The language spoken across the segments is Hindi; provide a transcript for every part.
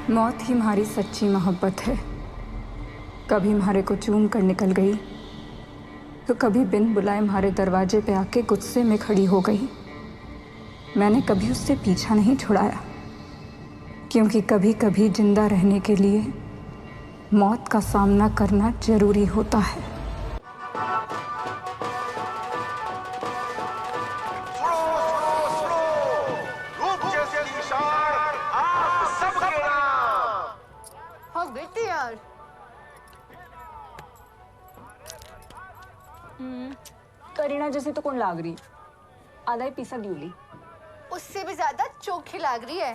मौत ही हमारी सच्ची मोहब्बत है। कभी हमारे को चूम कर निकल गई तो कभी बिन बुलाए हमारे दरवाजे पे आके गुस्से में खड़ी हो गई। मैंने कभी उससे पीछा नहीं छुड़ाया, क्योंकि कभी कभी जिंदा रहने के लिए मौत का सामना करना जरूरी होता है। यार करीना जैसे तो कौन लाग रही, आधा ही पीसा ड्यूली। उससे भी ज्यादा चोखी लग रही है।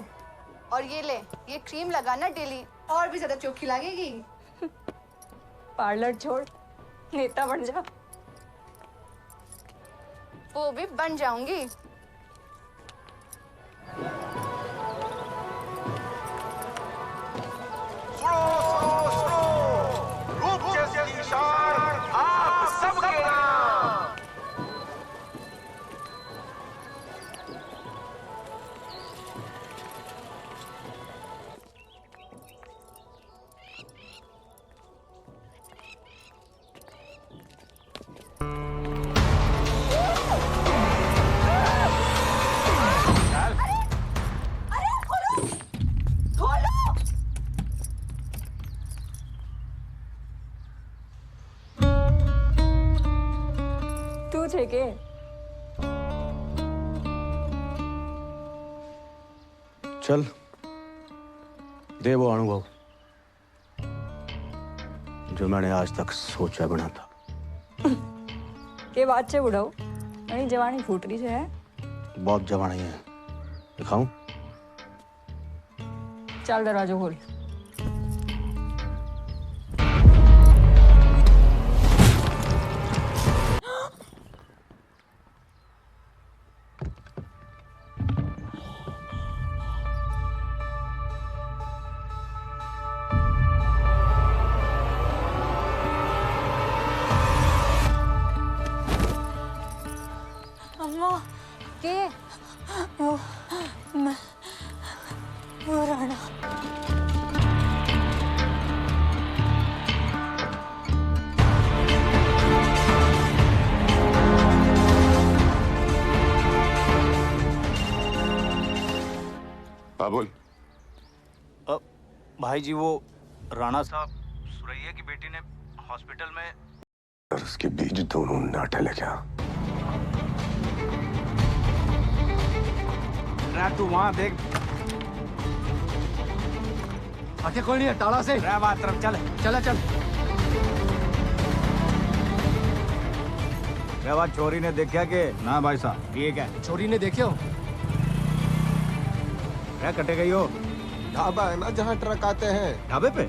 और ये ले, ये क्रीम लगाना डेली, और भी ज्यादा चोखी लगेगी। पार्लर छोड़, नेता बन जा। वो भी बन जाऊंगी। तू छे के चल दे वो अनुभव जो मैंने आज तक सोचा बना था। के बात से बुढ़ाओ, मेरी जवानी फूट रही है। बहुत जवानी है, दिखाऊं? चल दरवाजा खोल। के वो मैं वो राणा। बाबुल, भाई जी वो राणा साहब सुरैया की बेटी ने हॉस्पिटल में। और उसके बीच दोनों नाटक है क्या? तू वहां देख, आगे कोई नहीं है, ताला से बात तरफ चल चल। बात चोरी ने देखा कि ना भाई साहब? ठीक है, चोरी ने देखे हो? कटे गई हो? ढाबा है ना जहाँ ट्रक आते हैं। ढाबे पे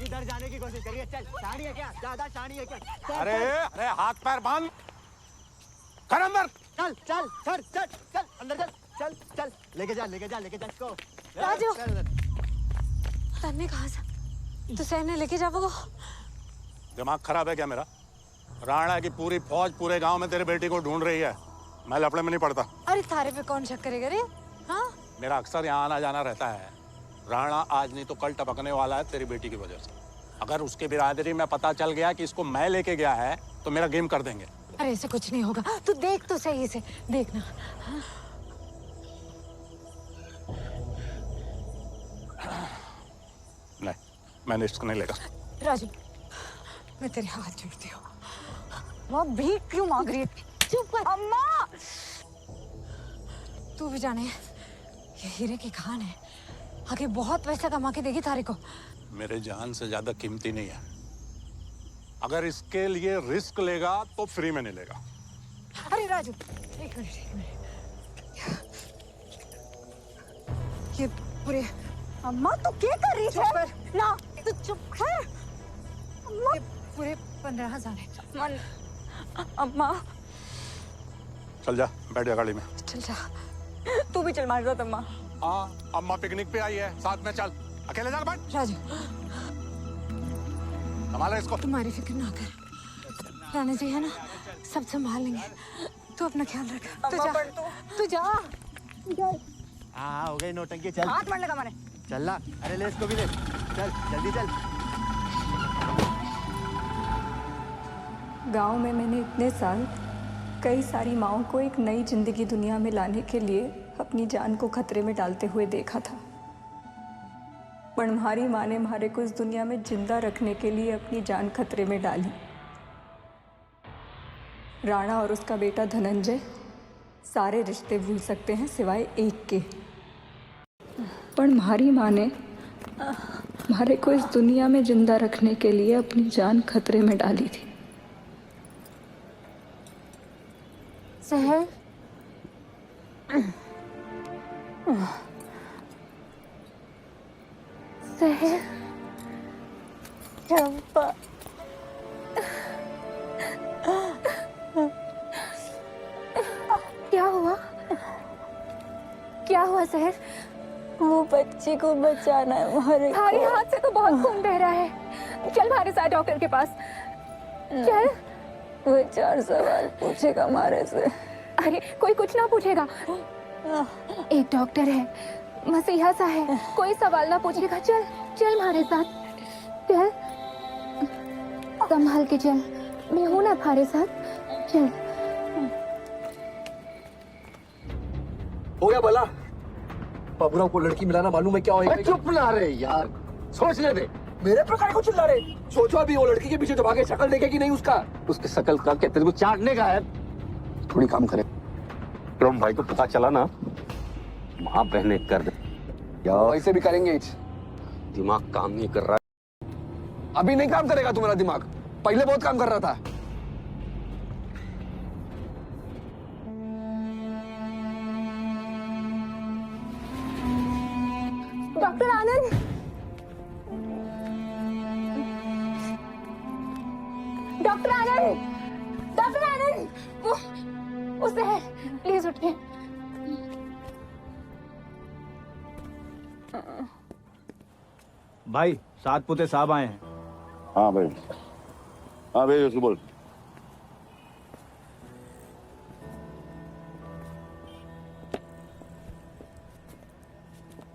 इधर जाने की कोशिश करिए। चल, शानी है क्या? ज्यादा शानी है क्या? अरे अरे हाथ पैर बांध कर अंदर। चल अंदर चल लेके जा इसको। राजू, तन्ने कहाँ से तो सहने लेके जाओगे? दिमाग खराब है क्या मेरा? राणा की पूरी फौज पूरे गांव में तेरी बेटी को ढूंढ रही है। मैं लफड़े में नहीं पड़ता। अरे थारे पे कौन शक करेगा रे? हाँ, मेरा अक्सर यहाँ आना जाना रहता है। राणा आज नहीं तो कल टपकने वाला है तेरी बेटी की वजह से। अगर उसके बिरादरी में पता चल गया कि इसको मैं लेके गया है तो मेरा गेम कर देंगे। अरे ऐसे कुछ नहीं होगा, तू देख तो सही से देखना। हाँ? नहीं, मैं रिस्क नहीं लेगा। राजू, मैं तेरे हाथ जोड़ती हूँ। वो भीख क्यों मांग रही है? चुप कर। अम्मा, तू भी जाने ये हीरे की खान है, आगे बहुत पैसा कमा के देगी थारे को। मेरे जान से ज्यादा कीमती नहीं है। अगर इसके लिए रिस्क लेगा तो फ्री में नहीं लेगा। अरे राजू, एक मिनट। ये पूरे अम्मा तू क्या कर रही है? ना तू चुप कर। अम्मा, ये पूरे 15,000 है। अम्मा चल जा, बैठ जा गाड़ी में। चल जा। तू भी चल मार दो। अम्मा हाँ, अम्मा पिकनिक पे आई है, साथ में चल। अकेले जा बैठ। राजू, संभाले इसको। तुम्हारी फिक्र ना कर, राणा जी है ना, सब संभाल लेंगे। तू अपना ख्याल रख। तू जा, तू जा। हाँ हो गई नौटंकी चल हाथ मारने का मैंने चल ला अरे ले इसको भी ले चल जल्दी चल गांव में मैंने इतने साल कई सारी माँओं को एक नई जिंदगी दुनिया में लाने के लिए अपनी जान को खतरे में डालते हुए देखा था, पर हमारी माँ ने हमारे को इस दुनिया में जिंदा रखने के लिए अपनी जान खतरे में डाली। राणा और उसका बेटा धनंजय सारे रिश्ते भूल सकते हैं सिवाय एक के, पर हमारी माँ ने हमारे को इस दुनिया में जिंदा रखने के लिए अपनी जान खतरे में डाली थी। सहर सहर चंपा क्या हुआ सहर? वो बच्ची को बचाना है हमारे हमारे हाथ से तो बहुत खून बह रहा है। चल हमारे साथ डॉक्टर के पास चल। वो 4 सवाल पूछेगा हमारे से। अरे कोई कुछ ना पूछेगा, एक डॉक्टर है, मसीहा सा है, कोई सवाल ना पूछेगा। चल चल हमारे साथ चल, संभाल के चल, मैं हूं ना हमारे साथ। चल हो गया भला। बाबूराव को लड़की मिलाना मालूम है क्या होगा? चुप ना रहे यार, सोचने दे। मेरे पर काय को चिल्ला रहे? सोचो अभी वो लड़की के पीछे जब आगे शक्ल देखेगी नहीं उसका, उसकी शक्ल का क्या तेरे को चाटने का है? थोड़ी काम करे। तुम भाई को पता चला ना, माँ बहने कर दे। क्या ऐसे भी करेंगे? दिमाग काम नहीं कर रहा। अभी नहीं काम करेगा तुम्हारा दिमाग, पहले बहुत काम कर रहा था। डॉक्टर आनंद, डॉक्टर आनंद, डॉक्टर आनंद, वो सहर प्लीज उठिए। भाई 7 पुते साहब आए हैं। हाँ भाई, हाँ भाई उसको बोल।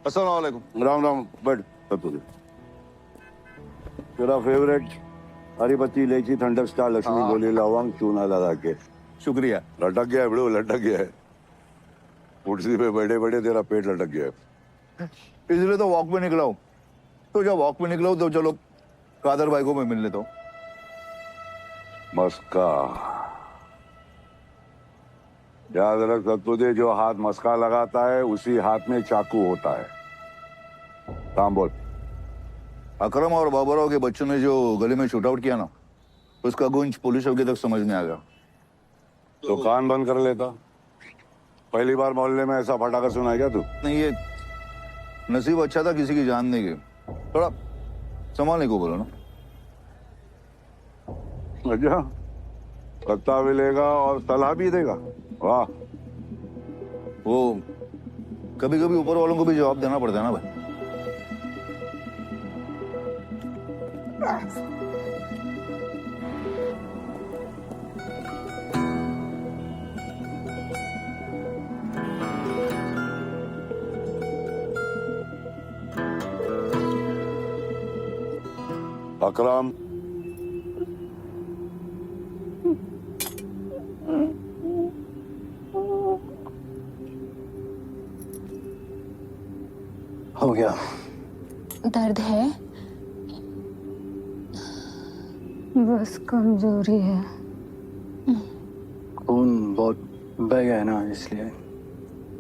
अस्सलाम वालेकुम। राम राम। बैठ सब तुझे। तेरा फेवरेट हरी पत्ती इलायची ठंडक स्टार लक्ष्मी गोली लवंग चूना लगा के। शुक्रिया। लटक गया है बड़ो, लटक गया है। कुर्सी पे बैठे बैठे तेरा पेट लटक गया है। इसलिए तो वॉक पे निकला हूँ। तो जब वॉक पे निकला हूँ तो चलो कादर भाई को मैं मिल लेता हूँ। मस्का याद रख तुझे, जो हाथ मस्का लगाता है उसी हाथ में चाकू होता है। काम बोल। अकरम और बाबूराव के बच्चों ने जो गले में शूट आउट किया ना, उसका गुंज पुलिस के तक समझ में आ गया। तो कान बंद कर लेता। पहली बार मोहल्ले में ऐसा फटाका सुना क्या तू? नहीं, ये नसीब अच्छा था किसी की जान नहीं गई। थोड़ा संभालने को बोलो ना। अच्छा, पत्ता भी लेगा और तला भी देगा। वाह। वो कभी कभी ऊपर वालों को भी जवाब देना पड़ता है ना भाई। अकरम, हो गया। दर्द है? बस कमजोरी है। खून बहुत बह गया है ना, इसलिए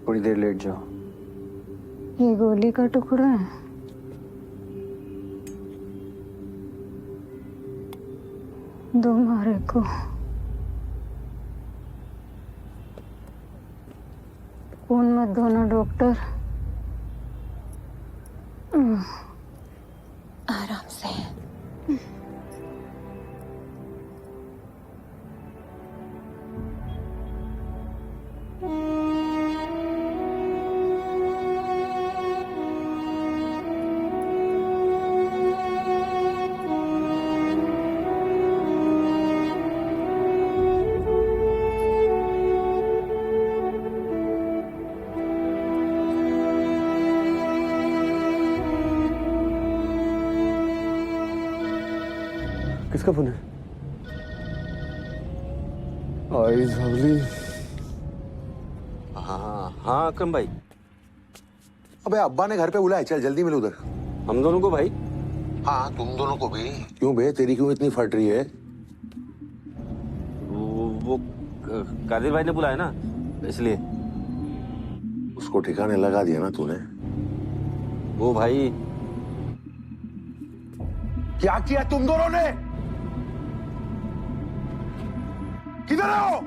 थोड़ी देर लेट जाओ। ये गोली का टुकड़ा है। दो मारे को। खून मत धोना डॉक्टर। आराम से। किसका फोन है? आई सावली। हाँ अकरम भाई, अबे अब्बा ने घर पे बुलाया, चल जल्दी मिल उधर। हम दोनों को भाई। हाँ तुम दोनों को भी। क्यों बे, तेरी क्यों इतनी फट रही है? वो कादिर भाई ने बुलाया ना, इसलिए। उसको ठिकाने लगा दिया ना तूने। वो भाई, क्या किया तुम दोनों ने? किधर हो?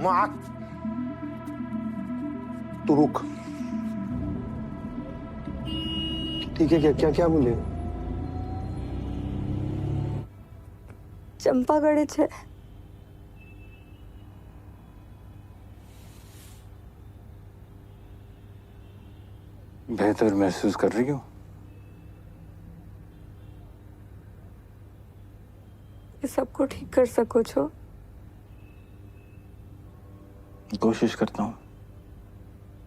माँ, तू रुक। ठीक है, क्या क्या क्या बोले? चंपा गड़े छे। बेहतर महसूस कर रही हो? ये सबको ठीक कर सको छो? कोशिश करता हूँ।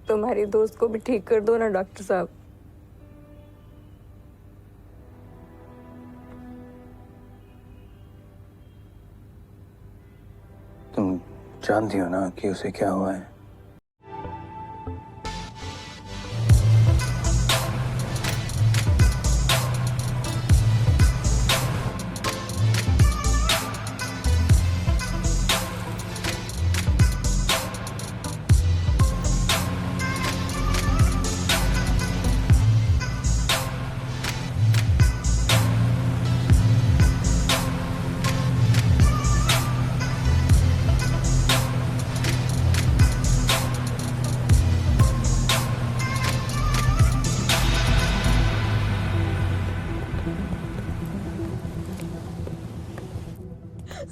तुम्हारी दोस्त को भी ठीक कर दो ना डॉक्टर साहब। तुम जानती हो ना कि उसे क्या हुआ है?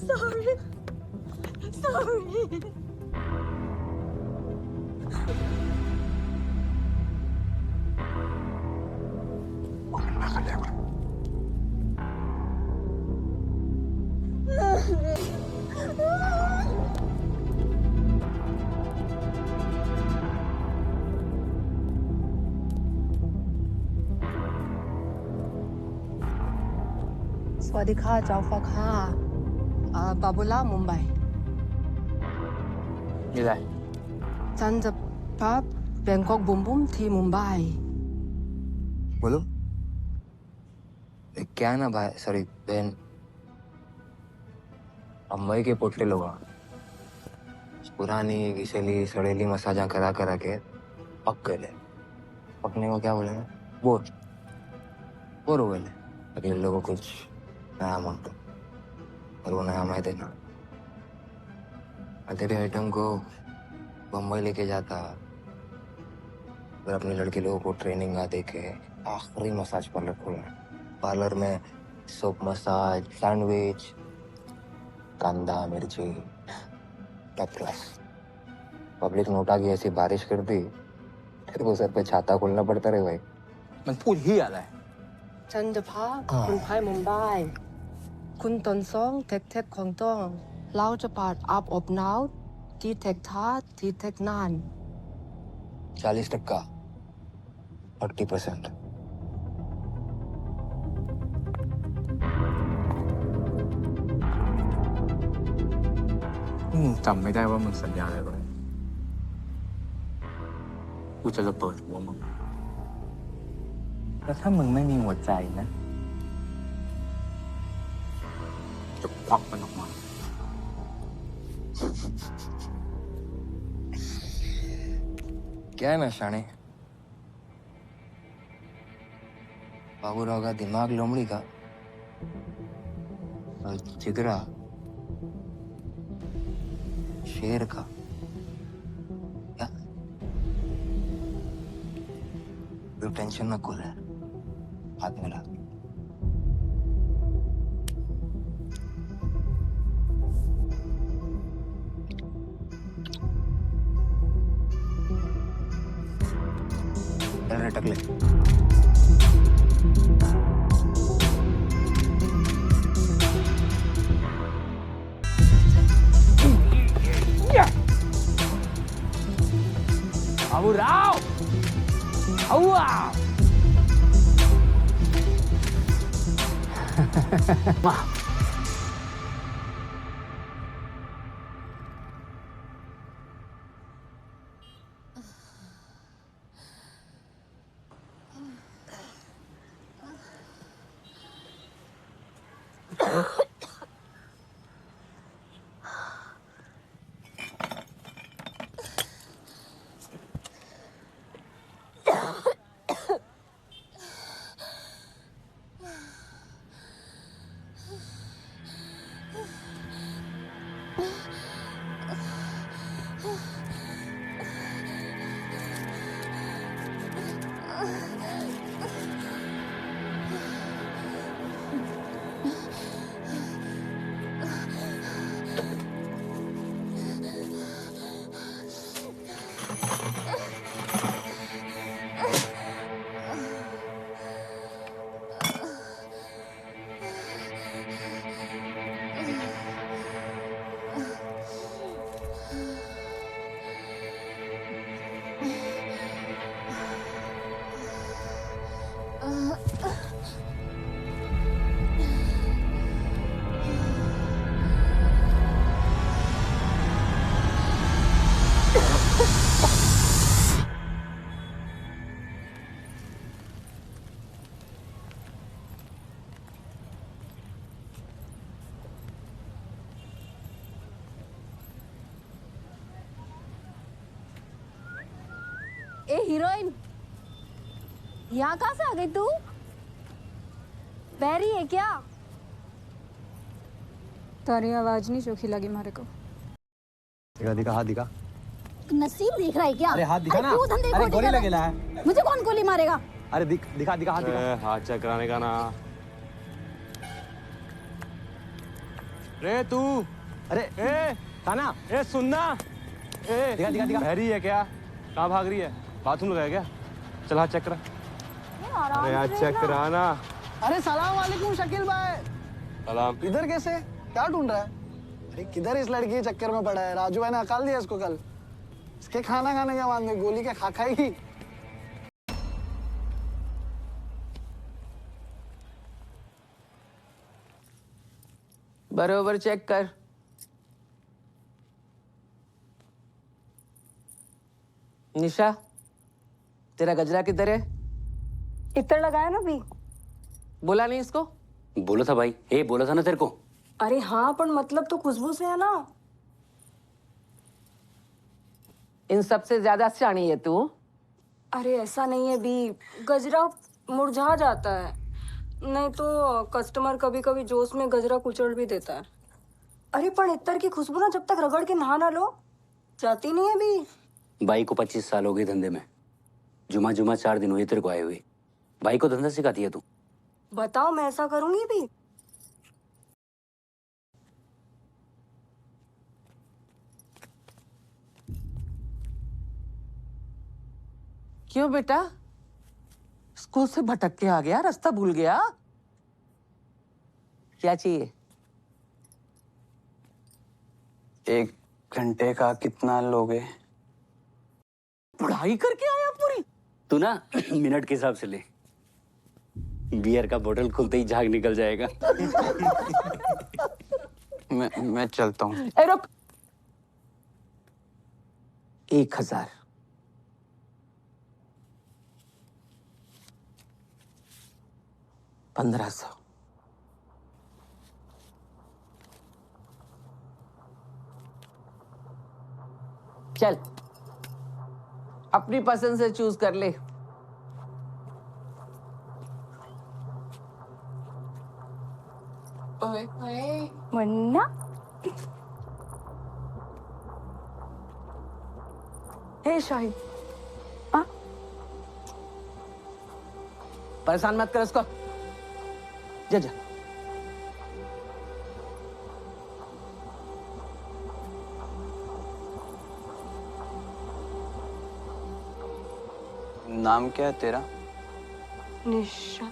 Sorry. Sorry. Swadika, Jaufaka. Babula, Mumbai. มีอะไร ฉันจะพับแบงกอกบุมบุมที่มุมไบ बोलो। क्या ना भाई, सॉरी बहन, मुंबई के पोटले लोग पुरानी घिसेली सड़ेली मसाजा करा करा के पक गए। पकने को क्या बोलेंगे? बोर हो गए। अभी इन लोगों को कुछ नया मांगता और वो नया मैं देना। तेरे आइटम को मुंबई लेके जाता और अपनी लड़की लोगों को ट्रेनिंग दे के आखिरी मसाज पार्लर खोला। पार्लर में सोप मसाज, सैंडविच, कांदा मिर्ची, टॉप क्लास। पब्लिक नोटा की ऐसी बारिश कर दी, फिर वो सर पे छाता खोलना पड़ता रहे भाई। มันพูดเฮียอะไร ฉันจะพับคุณไพ่มุมไบคุณตอนซองเทคเทคของต้องเราจะปาดอัพอบหนาวที่เทคท้าที่เทคนาน 40% 40%จำไม่ได้ว่ามึงสัญญาอะไรไว้กูจะระเบิดหัวมึงแล้วถ้ามึงไม่มีหัวใจนะจะควักมันออกมา क्या है मैं शाने बाबूराव का दिमाग लोमड़ी का और जिगरा शेर का। क्या तू टेंशन ना कूल है, हाथ मिला। टकले बाबूराव, ए हीरोइन, यहाँ कहाँ से आ गई तू? बहरी है क्या? तारी आवाज नहीं चोखी लगी मारे को। दिखा दिखा हाथ दिखा। नसीब देख रहा है क्या? अरे हाथ दिखा ना। तू धंधे अरे खोटी गोली कर रहा लगेला है। है। मुझे कौन गोली मारेगा? अरे दिखा दिखा हाथ दिखा। हाथ चेक कराने का ना। रे तू, अरे ए खाना। ए सुनना, ए दिखा दिखा दिखा। बहरी है क्या? कहाँ भाग रही है? बाथरूम लगाया क्या? चल हाथ चेक करा। अरे हाथ चेक करा ना। अरे सलाम वालेकुम शकील भाई। सलाम। इधर कैसे? क्या ढूंढ रहा है? अरे किधर इस लड़की के चक्कर में पड़ा है? राजू भाई ने अकाल दिया इसको कल। इसके खाना खाने का मान गोली के खा खाएगी। बरोबर चेक कर। निशा, तेरा गजरा किधर है? इतर लगाया ना भी। बोला नहीं इसको? बोला था भाई, बोला था ना तेरे को। अरे हाँ, पर मतलब तो खुशबू से है ना। इन सबसे ज्यादा शानी है तू। अरे ऐसा नहीं है भी, गजरा मुरझा जाता है, नहीं तो कस्टमर कभी कभी जोश में गजरा कुचल भी देता है। अरे पर इतर की खुशबू ना जब तक रगड़ के नहा ना लो जाती नहीं है भी। भाई को 25 साल हो गए धंधे में। जुमा 4 दिन हुए तेरे को आए हुए। भाई को धंधा सिखाती है तू। बताओ, मैं ऐसा करूंगी भी? क्यों बेटा, स्कूल से भटक के आ गया, रास्ता भूल गया? क्या चाहिए? 1 घंटे का कितना लोगे? पढ़ाई करके आया पूरी? तू ना मिनट के हिसाब से ले। बियर का बोतल खुलते ही झाग निकल जाएगा। मैं चलता हूँ। ए रुक। 1000, 1500, चल अपनी पसंद से चूज कर ले। वरना हे शाहिद, परेशान मत कर उसको। जा जा। नाम क्या है तेरा? निशा।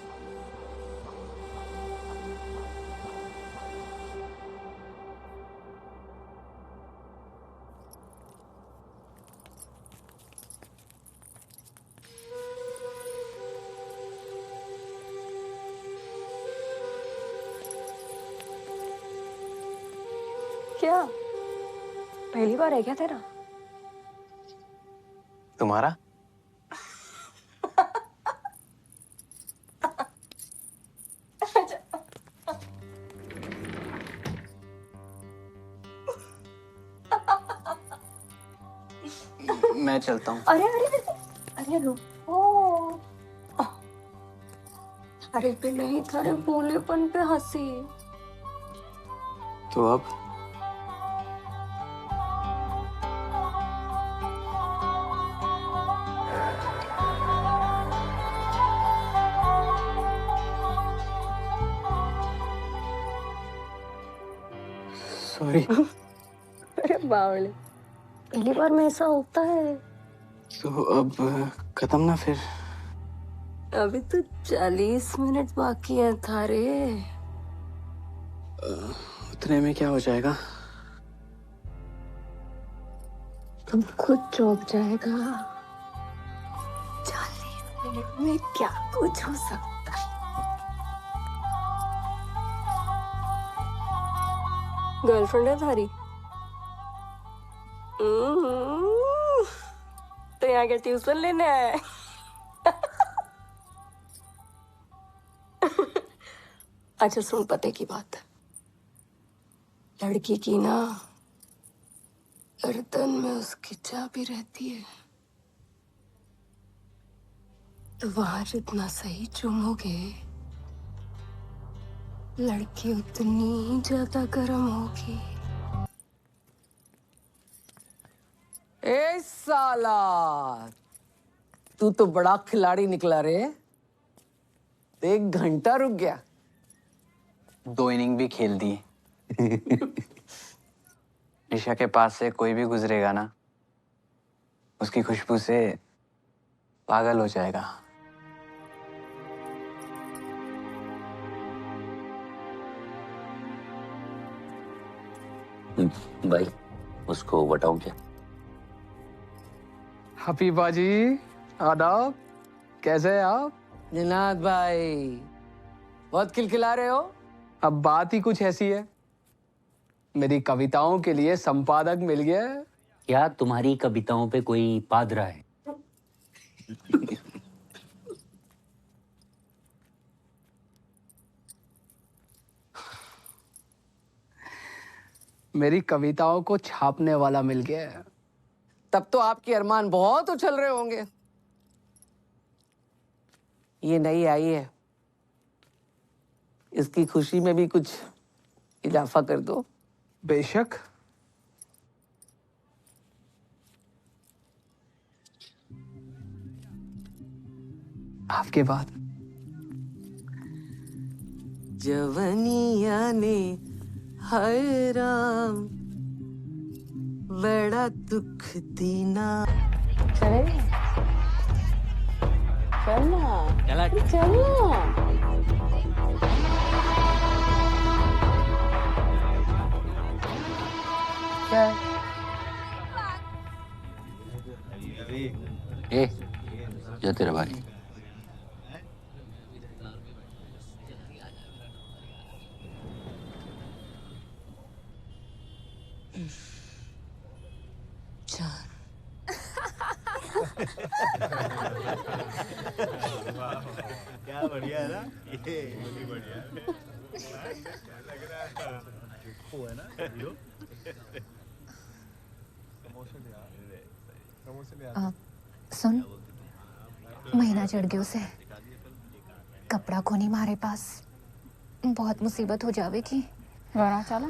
क्या पहली बार है क्या तेरा? तुम्हारा? मैं चलता हूँ। अरे अरे अरे रुको। अरे पे नहीं, थारे भोलेपन पे हंसी। तो अब सॉरी। अरे बावले, पहली बार में ऐसा होता है। तो अब खत्म ना फिर? अभी तो 40 मिनट बाकी है थारे। उतने में क्या हो जाएगा? तुम खुद चौंक जाएगा। 40 मिनट में क्या कुछ हो सकता है। गर्लफ्रेंड है थारी? तो यहाँ के ट्यूशन लेने आए? अच्छा सुन, पते की बात, लड़की की ना गर्दन में उसकी चाबी रहती है, तो वहां जितना सही चूमोगे लड़की उतनी ही ज्यादा गर्म होगी। ए साला, तू तो बड़ा खिलाड़ी निकला रे। 1 घंटा रुक गया। 2 इनिंग भी खेल दी। ईशा के पास से कोई भी गुजरेगा ना, उसकी खुशबू से पागल हो जाएगा। भाई उसको बताऊं क्या? हफीफा जी, आदाब। कैसे हैं आप? जिनात भाई, बहुत खिलखिला रहे हो। अब बात ही कुछ ऐसी है, मेरी कविताओं के लिए संपादक मिल गया है। क्या तुम्हारी कविताओं पे कोई पादरा है? मेरी कविताओं को छापने वाला मिल गया है। तब तो आपके अरमान बहुत उछल रहे होंगे। ये नई आई है, इसकी खुशी में भी कुछ इजाफा कर दो। बेशक। आपके बाद जवनिया ने हाय राम बड़ा दुख दीना। चलेगा? चलना चलना। क्या? ए, जा तेरा भाई। क्या बढ़िया है ना ये, बड़ी बढ़िया लग रहा है। वो है ना हीरो। सुन, महीना चढ़ गया उसे, कपड़ा को नहीं मारे पास, बहुत मुसीबत हो जावेगी। वरना चला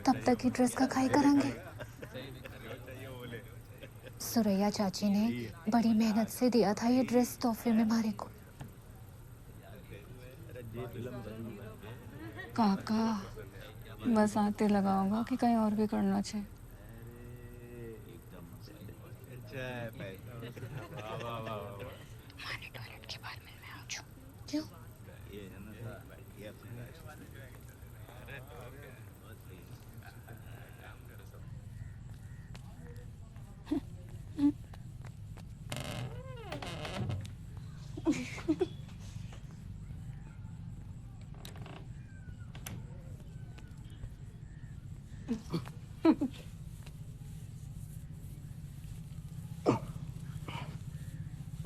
तब तक ही ड्रेस का खाई करेंगे। सुरैया चाची ने बड़ी मेहनत से दिया था ये ड्रेस तोहफे में मारे को। काका बस आते लगाऊंगा कि कहीं और भी करना चाहिए। टॉयलेट के बाद में मैं आऊँ। क्यों?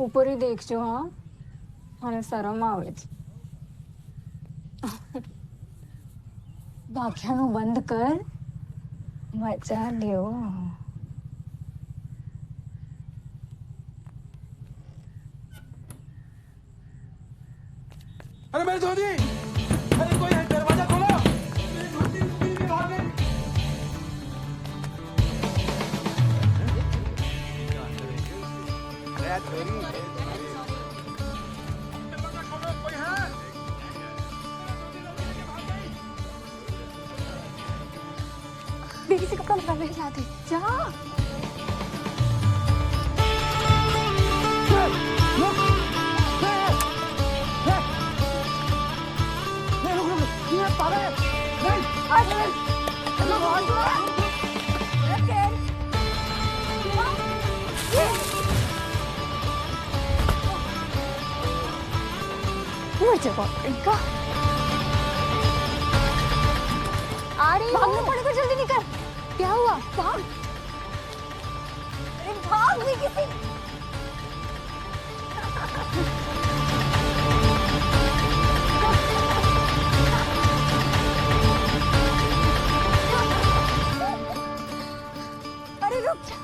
ऊपर ही देखજો हाँ મને શરમ આવે છે ભાગ્યાનું બંધ કર મજા લ્યો अरे मेरी धोती, अरे कोई है, दरवाजा खोलो। बेबी से कपड़ा लगा ले जाते जा इनका आ रही भागना पड़ेगा जल्दी निकल क्या हुआ भाग अरे भाग भी किसी अरे रुक जा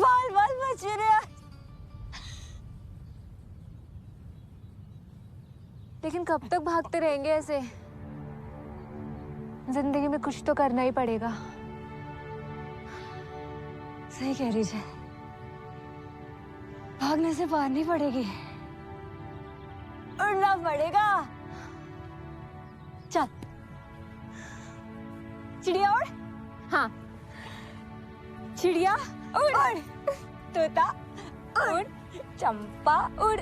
बाल बाल बच रहे हैं लेकिन कब तक भागते रहेंगे ऐसे जिंदगी में कुछ तो करना ही पड़ेगा सही कह रही है भागने से पार नहीं पड़ेगी उड़ना पड़ेगा चल चिड़िया उड़ हाँ चिड़िया उड़ तोता उड़ चंपा उड़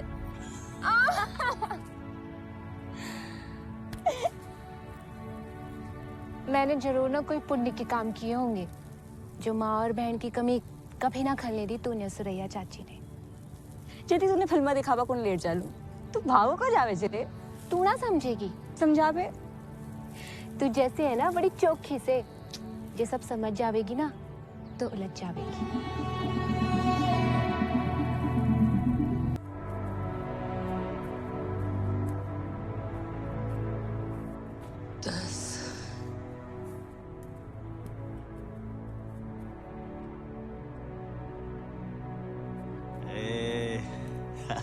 मैंने जरूर ना कोई पुण्य के काम किए होंगे जो माँ और बहन की कमी कभी ना खलने दी तूने सुरैया चाची ने जेती तूने फिल्मा दिखावा कौन लेट चालू तू भागो को जावे जे तू ना समझेगी समझा बे तू जैसे है ना बड़ी चौखी से ये सब समझ जावेगी ना तो उलझ जावेगी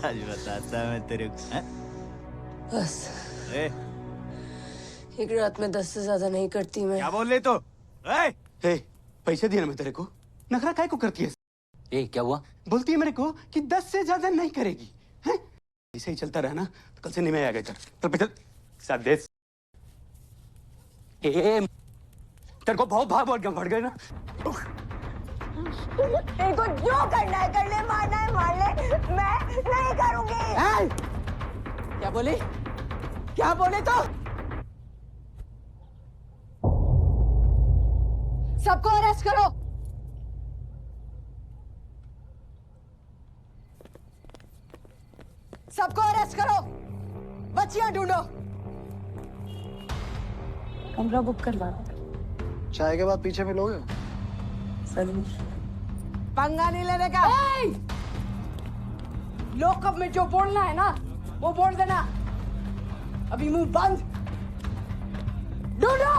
आज बताता मैं तेरे को बस एक रात में 10 से ज्यादा नहीं करती मैं क्या बोल रही तो पैसे दिए ना मैं तेरे को नखरा काय को करती है क्या हुआ बोलती है मेरे को कि 10 से ज्यादा नहीं करेगी हैं ऐसे ही चलता रहा ना तो कल से नहीं मैं आ गया चल पैसा साथ दे तेरे को बहुत भाग बढ़ गए ना तेरे को जो करना है कर ले मारना है मार ले मैं नहीं करूंगी क्या बोले तो सबको अरेस्ट करो सबको अरेस्ट करो बच्चियां ढूंढो कमरा बुक करवा चाय के बाद पीछे मिलोगे पंगा नहीं लेने का लोकअप में जो बोलना है ना वो बोल देना अभी मुंह बंद ढूंढो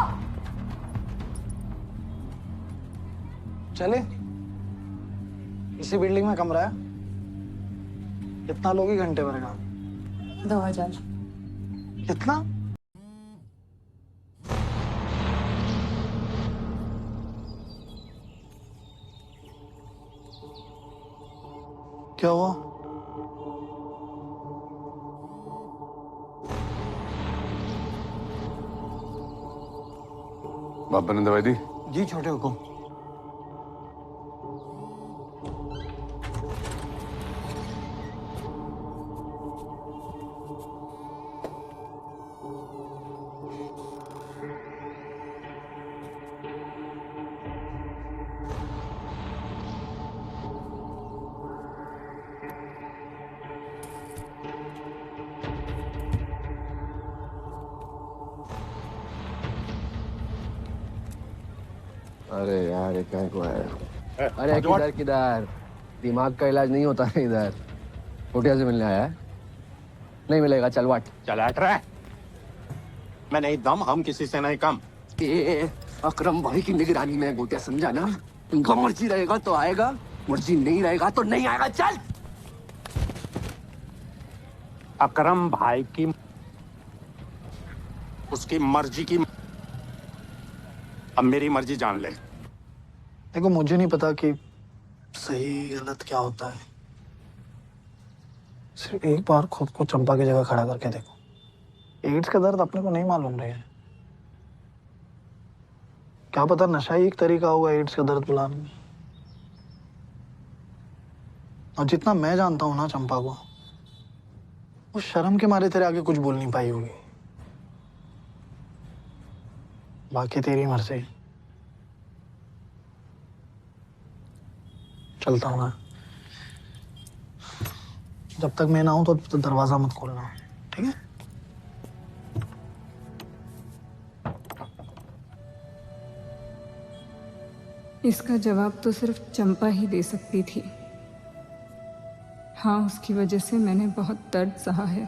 चले इसी बिल्डिंग में कमरा है कितना लोगी घंटे भर का 2000 कितना क्या हुआ बाबा ने दवाई दी जी छोटे हुकुम अरे यार ये क्या को है? अरे किधर किधर, दिमाग का इलाज नहीं होता है इधर। कोटिया से मिलने आया है? नहीं मिलेगा, चल वाट। चल हट रहा है। मैं नहीं दम, हम किसी से नहीं कम। अकरम भाई की निगरानी में गोटिया, समझा ना? उनका मर्जी रहेगा तो आएगा, मर्जी नहीं रहेगा तो नहीं आएगा। चल। अकरम भाई की, उसकी मर्जी की, अब मेरी मर्जी जान ले। देखो मुझे नहीं पता कि सही गलत क्या होता है, सिर्फ एक बार खुद को चंपा की जगह खड़ा करके देखो। एड्स का दर्द अपने को नहीं मालूम रहे, क्या पता नशा ही एक तरीका होगा एड्स का दर्द बुलाने में। और जितना मैं जानता हूं ना चंपा को, वो शर्म के मारे तेरे आगे कुछ बोल नहीं पाई होगी। बाकी तेरी मर्जी। चलता हूं मैं, जब तक मैं ना हूं तो दरवाजा मत खोलना, ठीक है? इसका जवाब तो सिर्फ चंपा ही दे सकती थी। हाँ, उसकी वजह से मैंने बहुत दर्द सहा है।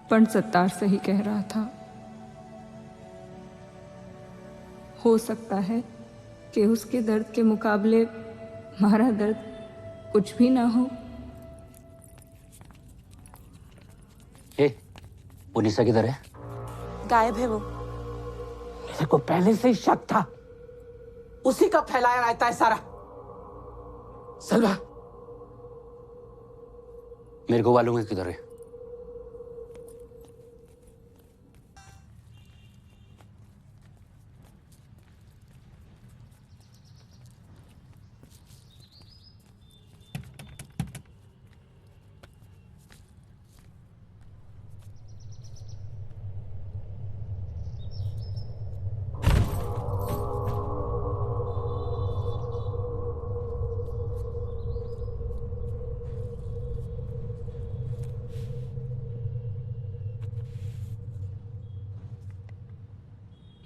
पण सत्तार सही कह रहा था, हो सकता है कि उसके दर्द के मुकाबले हमारा दर्द कुछ भी ना हो। वो निशा किधर है? गायब है वो। मेरे को पहले से ही शक था, उसी का फैलाया रहता है सारा। सलवा, मेरे को मालूम है किधर है।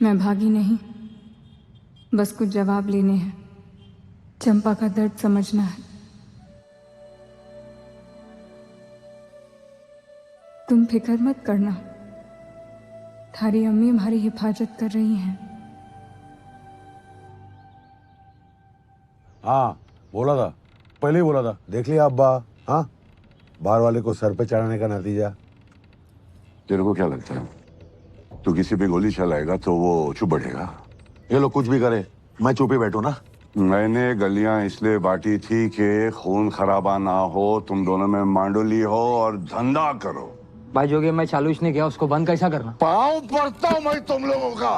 मैं भागी नहीं, बस कुछ जवाब लेने हैं। चंपा का दर्द समझना है। तुम फिक्र मत करना, थारी अम्मी हमारी हिफाजत कर रही हैं। हाँ बोला था, पहले ही बोला था। देख लिया अब्बा। हाँ, बाहर वाले को सर पे चढ़ाने का नतीजा। तेरे को क्या लगता है, तू किसी पे गोली चलाएगा तो वो चुप बैठेगा? ये लोग कुछ भी करे, मैं चुप ही बैठू ना। मैंने गलियां इसलिए बांटी थी कि खून खराबा ना हो, तुम दोनों में मांडोली हो और धंधा करो। भाई जो गेम मैं चालू इसने किया उसको बंद कैसा करना? पाँव पड़ता हूं मैं तुम लोगों का।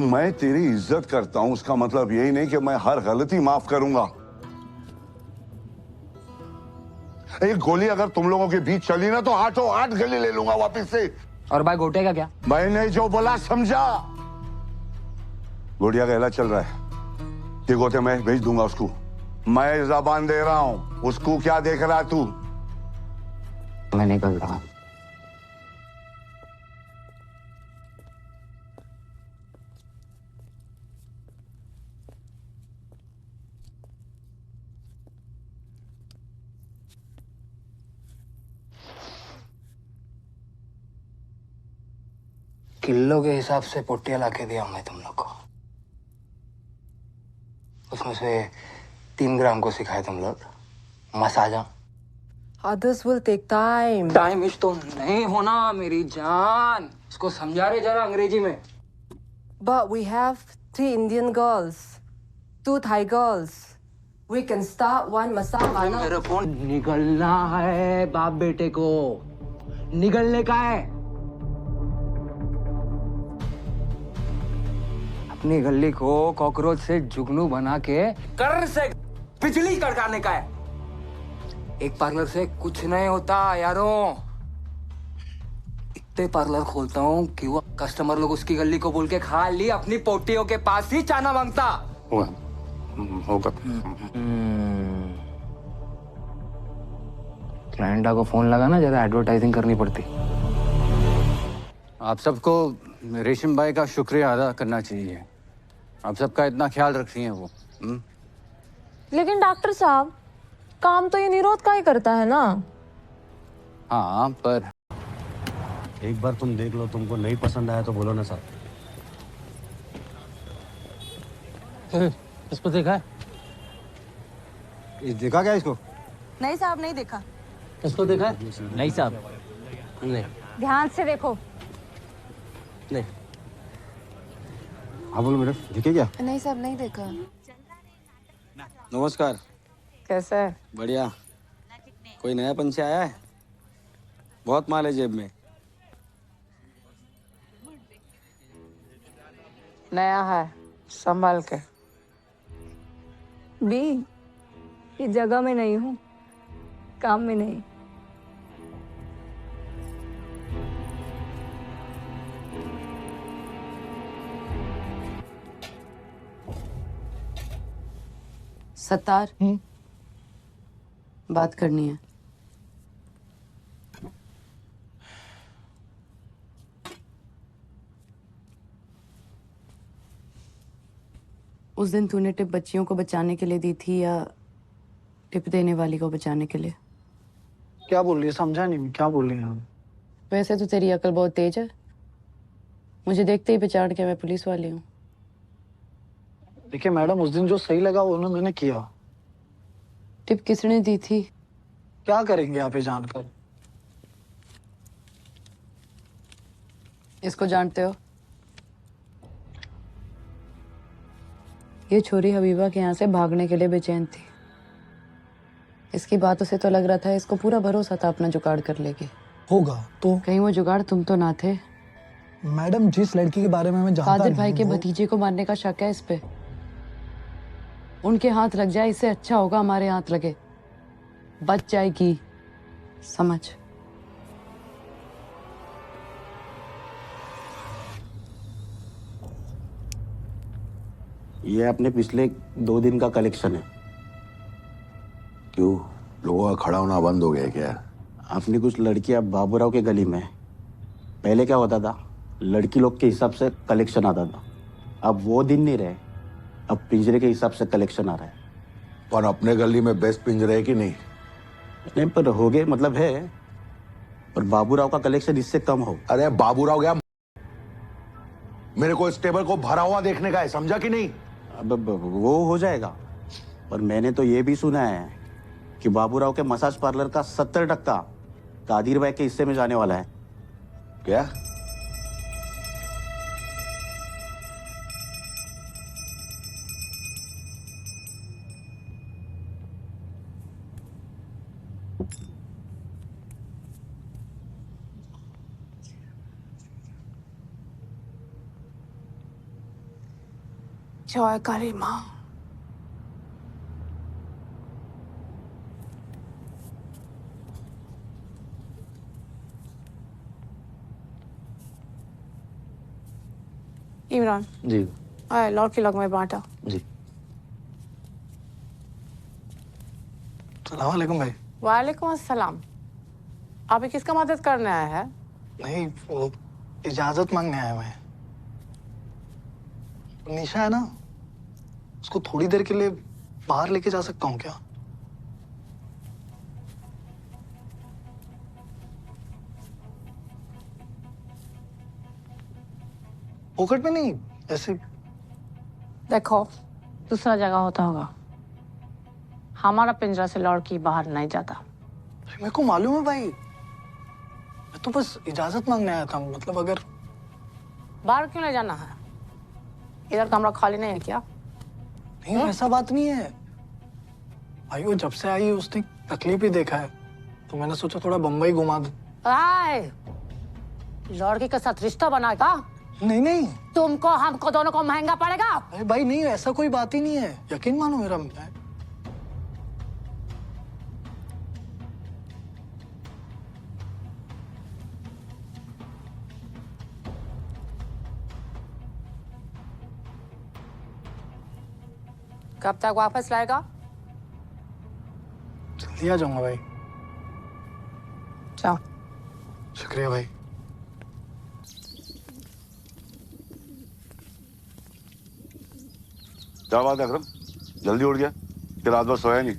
मैं तेरी इज्जत करता हूं, उसका मतलब यही नहीं कि मैं हर गलती माफ करूंगा। एक गोली अगर तुम लोगों के बीच चली ना तो हाथों हाथ गली ले लूंगा वापस से। और भाई गोटे का क्या? मैंने जो बोला समझा। गोटिया का इलाज चल रहा है, ये गोते मैं भेज दूंगा उसको। मैं जबान दे रहा हूं, उसको क्या देख रहा तू? मैं निकल रहा। किलो के हिसाब से पोटिया लाके दिया मैं तुम लोग को। उसमें से 3 ग्राम को सिखाए तुम लोग मसाजा। Others will take time. Time इस तो नहीं होना मेरी जान, इसको समझा रहे जरा अंग्रेजी में। But we have 3 Indian girls, 2 Thai girls. We can start one massage. मेरे को निकलना है बाप बेटे को, निकलने का है। अपनी गली को कॉकरोच से जुगनू बना के कर से बिजली कड़काने का है। एक पार्लर से कुछ नहीं होता यारों। इतने पार्लर खोलता हूँ कि वो कस्टमर लोग उसकी गली को बोल के खाली अपनी पोटियों के पास ही चाना मांगता होगा। क्लाइंटा को फोन लगाना, ज्यादा एडवर्टाइजिंग करनी पड़ती। आप सबको रेशम भाई का शुक्रिया अदा करना चाहिए। आप सबका इतना ख्याल रख रही हैं वो। लेकिन डॉक्टर साहब, काम तो ये निरोध का ही करता है ना। हाँ, पर एक बार तुम देख लो, तुमको नहीं पसंद आया तो बोलो ना साहब। इसको देखा है? देखा क्या इसको? नहीं साहब, नहीं देखा। इसको देखा है? नहीं साहब, नहीं। ध्यान से देखो। नहीं। हाँ बोलो मैडम, देखे क्या? नहीं साहब, नहीं देखा। नमस्कार। कैसा है? बढ़िया। कोई नया पंछी आया है? बहुत माल है जेब में। नया है, संभाल के। बी, ये जगह में नहीं हूँ, काम में नहीं। सत्तार, बात करनी है। उस दिन तूने टिप बच्चियों को बचाने के लिए दी थी या टिप देने वाली को बचाने के लिए? क्या बोल रही है? समझा नहीं मैं, क्या बोल रही है? वैसे तो तेरी अकल बहुत तेज है, मुझे देखते ही पहचान के मैं पुलिस वाली हूँ। देखिए मैडम, उस दिन जो सही लगा वो मैंने किया। टिप किसने दी थी? क्या करेंगे आप ये जानकर? इसको जानते हो? ये छोरी हबीबा के यहाँ से भागने के लिए बेचैन थी। इसकी बातों से तो लग रहा था इसको पूरा भरोसा था अपना जुगाड़ कर लेगी। होगा तो? कहीं वो जुगाड़ तुम तो ना थे? मैडम, जिस लड़की के बारे में मैं जानता कादिर नहीं भाई के वो... भतीजे को मारने का शक है इस पे। उनके हाथ लग जाए, इससे अच्छा होगा हमारे हाथ लगे। बच जाएगी, समझ। ये अपने पिछले 2 दिन का कलेक्शन है। क्यों, लोगों का खड़ा होना बंद हो गया क्या? अपनी कुछ लड़कियां बाबूराव के गली में। पहले क्या होता था, लड़की लोग के हिसाब से कलेक्शन आता था। अब वो दिन नहीं रहे, अब पिंजरे के हिसाब से कलेक्शन आ रहा है। पर अपने गली में बेस्ट पिंजरे है कि नहीं? नहीं, पर हो गए मतलब है, पर बाबूराव का कलेक्शन इससे कम हो। अरे बाबूराव गया, मेरे को इस टेबल को भरा हुआ देखने का है, समझा कि नहीं? अब वो हो जाएगा, पर मैंने तो ये भी सुना है कि बाबूराव के मसाज पार्लर का 70% कादिर भाई के हिस्से में जाने वाला है। क्या? जय काली माँ। इमरान जी। आए लौट के लग में बांटा। जी। सलाम वालेकुम भाई। वालेकुम अस्सलाम। आप किसका मदद करने आया है? नहीं, वो इजाजत मांगने आया मैं। निशा है ना, उसको थोड़ी देर के लिए बाहर लेके जा सकता हूँ क्या? पॉकेट में नहीं, ऐसे। देखो, दूसरा जगह होता होगा। हमारा पिंजरा से लड़की बाहर नहीं जाता। मेरे को मालूम है भाई, मैं तो बस इजाजत मांगने आया था। मतलब अगर बाहर क्यों ले जाना है? इधर कमरा खाली नहीं है क्या? नहीं, ऐसा बात नहीं है भाई। वो जब से आई उसने तकलीफ ही देखा है, तो मैंने सोचा थोड़ा बम्बई घुमा दूं। आए, लड़की के साथ रिश्ता बनाएगा? नहीं नहीं, तुमको हमको दोनों को महंगा पड़ेगा। अरे भाई नहीं, ऐसा कोई बात ही नहीं है, यकीन मानो मेरा। कब तक वापस लाएगा? जल्दी आ जाऊंगा भाई। जाओ। शुक्रिया भाई। क्या बात है अकरम, जल्दी उठ गया कि रात भर सोया नहीं?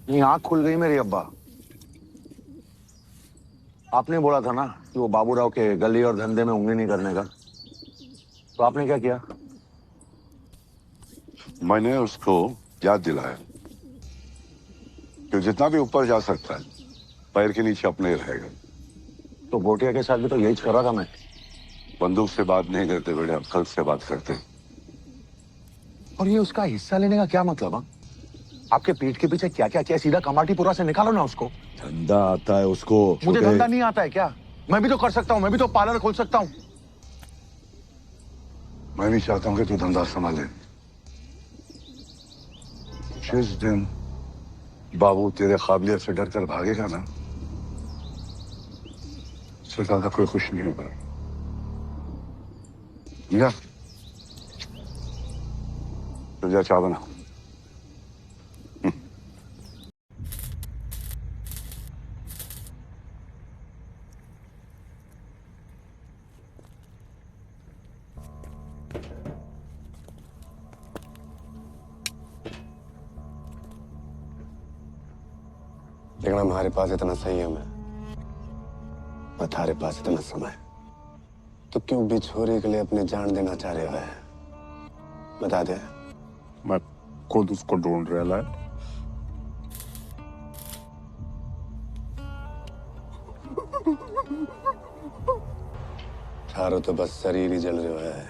नहीं, आँख खुल गई मेरी अब्बा। आपने बोला था ना कि वो बाबूराव के गली और धंधे में उंगली नहीं करने का, तो आपने क्या किया? मैंने उसको याद दिलाया कि जितना भी ऊपर जा सकता है पैर के नीचे अपने ही रहेगा। तो गोटिया के साथ भी तो यही कर रहा था मैं। बंदूक से बात नहीं करते बेटे, अक्ल से बात करते। और ये उसका हिस्सा लेने का क्या मतलब? हाँ, आपके पीठ के पीछे क्या क्या किया, सीधा कमाटीपुरा से निकालो ना उसको। धंधा आता है उसको। मुझे धंधा नहीं आता है क्या? मैं भी तो कर सकता हूँ, मैं भी तो पार्लर खोल सकता हूँ। मैं भी चाहता हूँ कि तू धंधा संभाले। जिस दिन बाबू तेरे काबिलियत से डर कर भागेगा ना, उससे ज्यादा कोई खुश नहीं होगा। या तो जा चाय बना। लेकिन हमारे पास इतना संयम है और थारे पास इतना समय, तो क्यों बिछोरे के लिए अपनी जान देना चाह रहे हो? बता दे। मैं खुद उसको ढूंढ रहा है। थारो तो बस शरीर ही जल रहा है,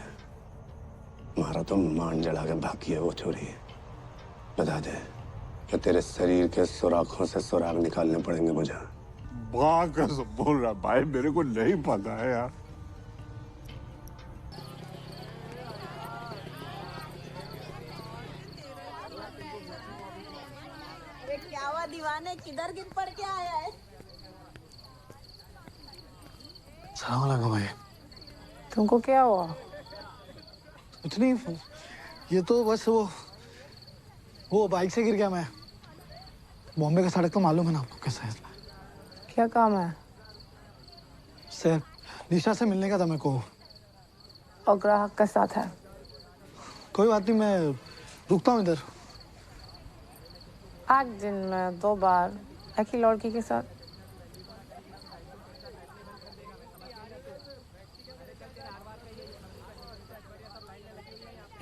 हमारा तो मान जला के बाकी है वो छोरी। बता दे कि तेरे शरीर के सुराखों से सुराग निकालने पड़ेंगे मुझे। कैसे बोल रहा भाई, मेरे को नहीं पता है यार। अरे क्या हुआ दीवाने, किधर गिर पड़ के आया है? सलाम अलैकुम भाई। तुमको क्या हुआ? कुछ नहीं, ये तो बस वो बाइक से गिर गया मैं। बॉम्बे का सड़क तो मालूम है ना आपको कैसा है। क्या काम है? सर, निशा से मिलने का था मेरे को। और ग्राहक के साथ है? कोई बात नहीं, मैं रुकता हूँ इधर। आज दिन में 2 बार एक ही लड़की के साथ?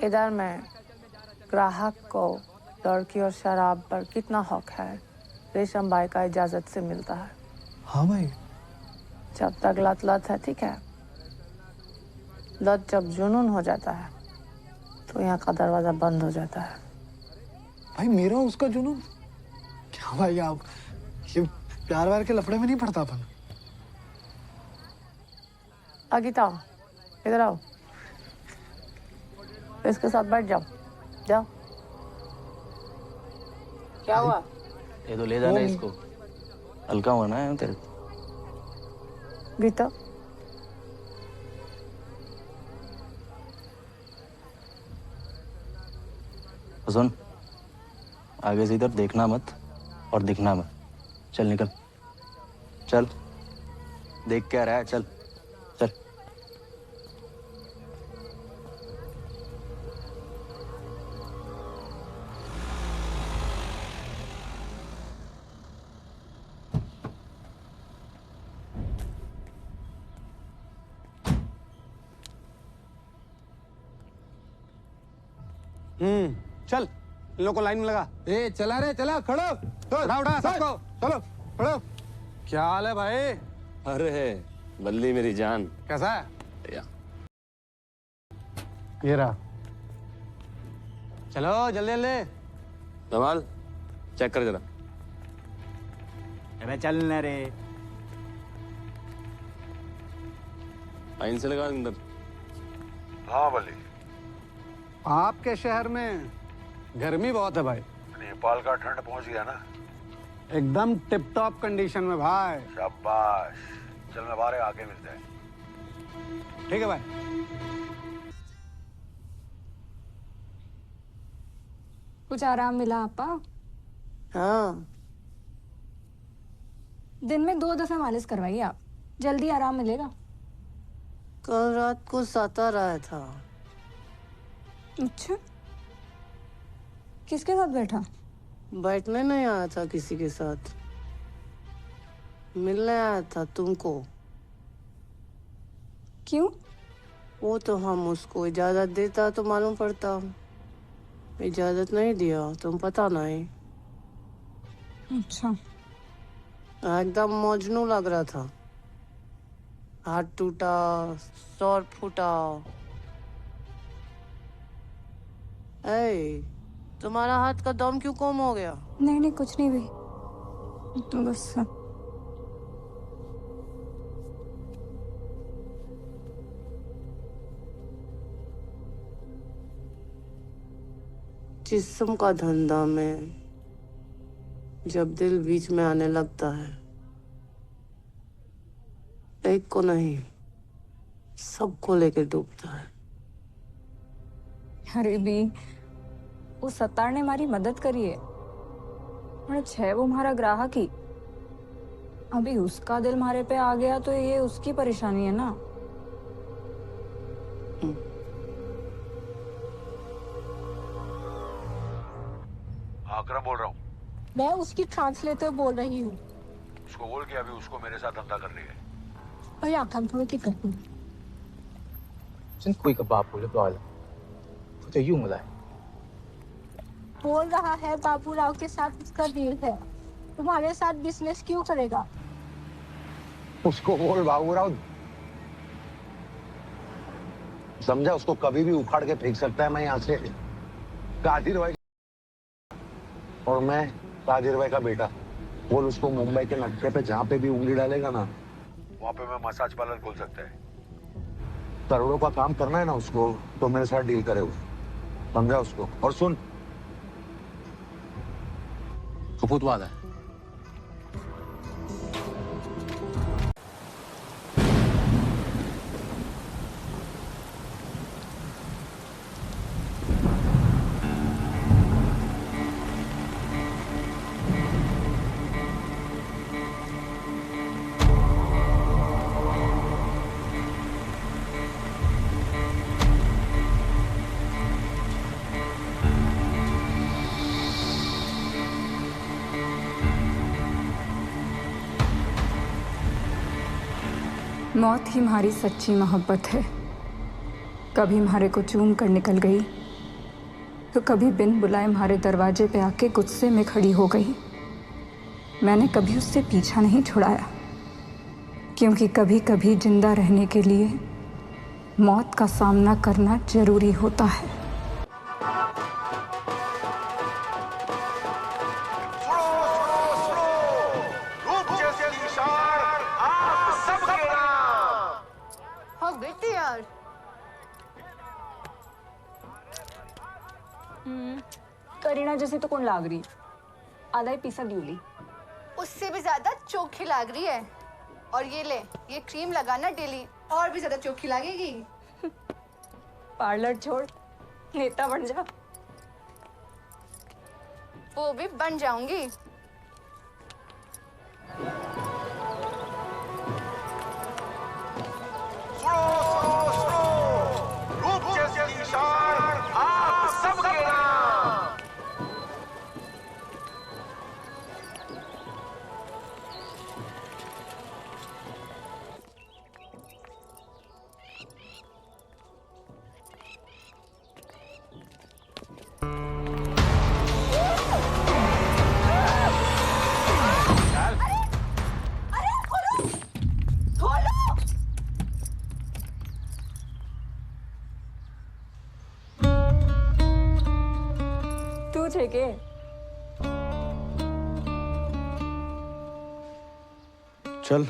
इधर में ग्राहक को लड़की और शराब पर कितना हक है, रेशम बाई का इजाजत से मिलता है। हाँ भाई। जब तक लत है, ठीक है। लत जब जुनून हो जाता है तो यहाँ का दरवाजा बंद हो जाता है। भाई मेरा उसका जुनून क्या भाई? आप ये प्यार व्यार के लफड़े में नहीं पड़ता अपन। अगिता, इधर आओ, इसके साथ बैठ जाओ। जाओ। क्या हुआ? ये तो ले जाना इसको, हल्का होना है तेरे को। गीता, सुन, आगे से इधर देखना मत और दिखना मत। चल निकल, चल। देख क्या रहा है? चल चल। चल, इन लोग को लाइन में लगा। ए चला रे, चला, खड़ो। उठा उठा सबको, चलो खड़ो। क्या हाल है भाई? अरे बल्ली मेरी जान, कैसा है? या। ये रहा। चलो जल्दी जल्दी। धमाल चेक कर जरा। अबे चल ना रे। लाइन से लगा अंदर। हाँ बल्ली। आपके शहर में गर्मी बहुत है भाई। नेपाल का ठंड पहुंच गया ना? एकदम टिप टॉप कंडीशन में भाई। शाबाश। चल मैं बाहर आके मिलते हैं। ठीक है भाई। कुछ आराम मिला आपा? हाँ। दिन में 2 दफे मालिश करवाइए आप, जल्दी आराम मिलेगा। कल रात को सता रहा था। अच्छा। किसके साथ बैठा? बैठने नहीं आया था किसी के साथ, मिलने आया था तुमको। क्यों? वो तो हम उसको इजाजत देता तो मालूम पड़ता, इजाजत नहीं दिया तुम पता नहीं। अच्छा। एकदम मजनू लग रहा था, हाथ टूटा, सर फूटा। ए, तुम्हारा हाथ का दम क्यों कम हो गया? नहीं नहीं कुछ नहीं भाई, तो बस जिस्म का धंधा में जब दिल बीच में आने लगता है, एक को नहीं सबको लेके डूबता है। अरे भी वो सत्तार ने हमारी मदद करी है, और छह वो हमारा ग्राहक ही। अभी उसका दिल हमारे पे आ गया तो ये उसकी परेशानी है ना। आकरम बोल रहा हूँ। मैं उसकी ट्रांसलेटर बोल रही हूँ। उसको बोल के अभी उसको मेरे साथ धंधा करनी है। और यहाँ काम थोड़ा की करती। 真คุยกับ बापू เรียบร้อยแล้วเขาจะยุ่งอะไร बोल रहा है बाबू राव के साथ उसका डील है, तुम्हारे साथ बिजनेस क्यों करेगा? उसको बोल बाबूराव, समझा, उसको कभी भी उखाड़ के फेंक सकता है। मैं यहाँ से कादिर भाई और मैं कादिर भाई का बेटा। बोल उसको मुंबई के नक्शे पे जहाँ पे भी उंगली डालेगा ना, वहाँ पे मैं मसाज पार्लर खोल सकता है। करोड़ों का काम करना है ना उसको, तो मेरे साथ डील करे वो, समझा उसको। और सुन, เขาพูดว่าอะไร मौत ही हमारी सच्ची मोहब्बत है। कभी हमारे को चूम कर निकल गई, तो कभी बिन बुलाए हमारे दरवाजे पे आके गुस्से में खड़ी हो गई। मैंने कभी उससे पीछा नहीं छुड़ाया, क्योंकि कभी कभी जिंदा रहने के लिए मौत का सामना करना जरूरी होता है। करीना जैसे तो कौन लाग रही, आधा ही पीसा ड्यूली। उससे भी ज्यादा चोखी लाग रही है। और ये ले, ये क्रीम लगाना डेली, और भी ज्यादा चोखी लगेगी। पार्लर छोड़, नेता बन जा। वो भी बन जाऊंगी। तू छे के चल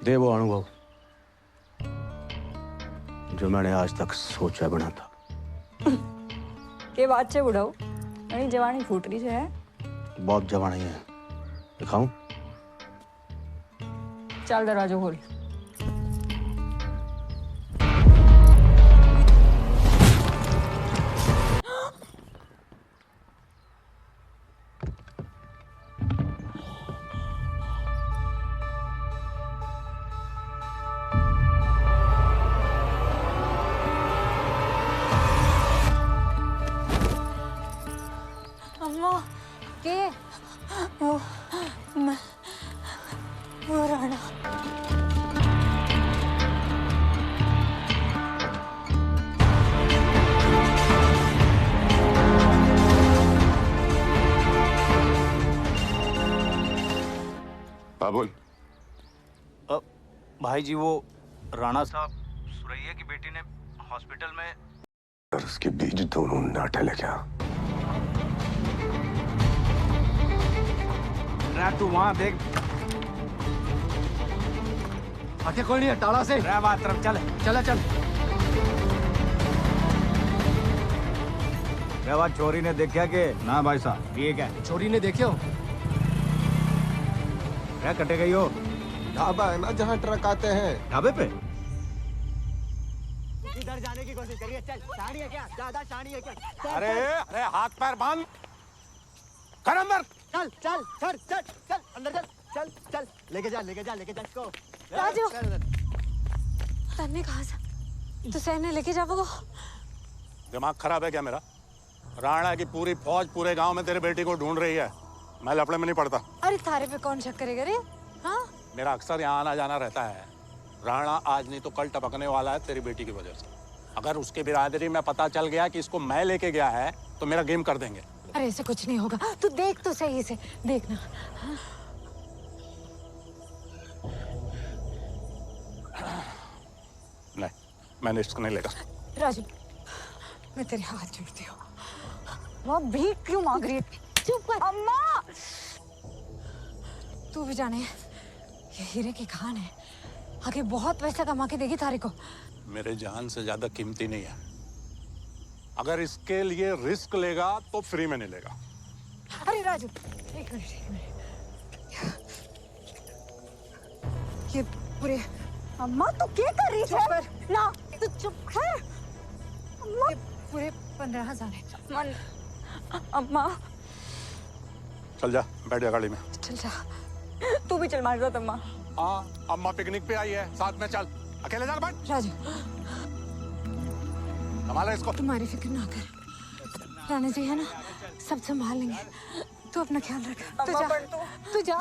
दे वो अनुभव जो मैंने आज तक सोचा बना था। के बात से बुढ़ाओ, अरे जवानी फूट रही है। बहुत जवानी है, दिखाऊं? चल दरवाजा खोल। के वो मैं वो राणा बाबुल भाई जी वो राणा साहब सुरैया की बेटी ने हॉस्पिटल में और उसके बीच दोनों नाटक है क्या? तू वहां देख आके कोई नहीं है टाला से बात तरफ चल चल चल बात चोरी ने देखा के ना भाई साहब ठीक है चोरी ने देखे हो क्या कटे गई हो ढाबा है ना जहाँ ट्रक आते हैं ढाबे पे इधर जाने की कोशिश करिए चल शानी है क्या ज्यादा शानी है क्या अरे अरे हाथ पैर बांध कर अंदर चल चल चल चल चल अंदर चल चल चल लेके जा इसको राजू तन्ने कहा था तो सैन ने लेके जाओगे दिमाग खराब है क्या मेरा? राणा की पूरी फौज पूरे गांव में तेरे बेटी को ढूंढ रही है। मैं लफड़े में नहीं पड़ता। अरे थारे पे कौन शक करेगा रे? हाँ मेरा अक्सर यहाँ आना जाना रहता है। राणा आज नहीं तो कल टपकने वाला है तेरी बेटी की वजह से। अगर उसके बिरादरी में पता चल गया कि इसको मैं लेके गया है तो मेरा गेम कर देंगे। अरे ऐसे कुछ नहीं होगा, तू देख तो सही से देखना। हाँ? नहीं मैंने इसको नहीं लेगा। राजू मैं तेरे हाथ जोड़ती हूँ। वह भीख क्यों मांग रही है? चुप कर अम्मा। तू भी जाने ये हीरे की खान है, आगे बहुत पैसा कमा के देगी तारे को। मेरे जान से ज्यादा कीमती नहीं है। अगर इसके लिए रिस्क लेगा तो फ्री में नहीं लेगा। अरे राजू एक मिनट ये पूरे अम्मा तू क्या कर रही है? ना तू चुप कर। अम्मा ये पूरे 15,000 है। अम्मा चल जा बैठ जा गाड़ी में। चल जा तू भी चल मार अम्मा। हाँ अम्मा पिकनिक पे आई है, साथ में चल। अकेले जा बैठ। राजू संभाला इसको। तुम्हारी फिक्र ना कर, राणा जी है ना सब संभाल लेंगे। तू अपना ख्याल रख। तू जा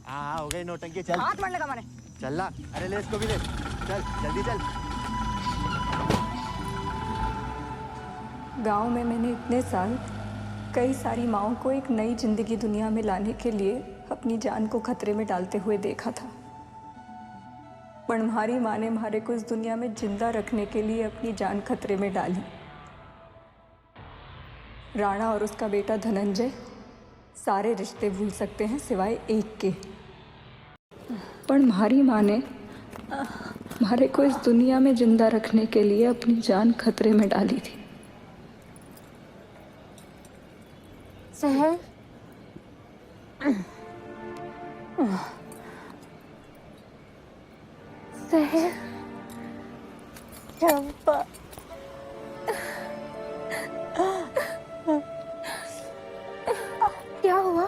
हाँ हो गई नौटंकी। चल हाथ मारने का माने। चल ला अरे ले इसको भी ले चल जल्दी चल। गांव में मैंने इतने साल कई सारी माँओं को एक नई जिंदगी दुनिया में लाने के लिए अपनी जान को खतरे में डालते हुए देखा था, पर हमारी माँ ने हमारे को इस दुनिया में जिंदा रखने के लिए अपनी जान खतरे में डाली। राणा और उसका बेटा धनंजय सारे रिश्ते भूल सकते हैं सिवाय एक के, पर हमारी माँ ने हमारे को इस दुनिया में जिंदा रखने के लिए अपनी जान खतरे में डाली थी। सहर सहर चंपा क्या हुआ?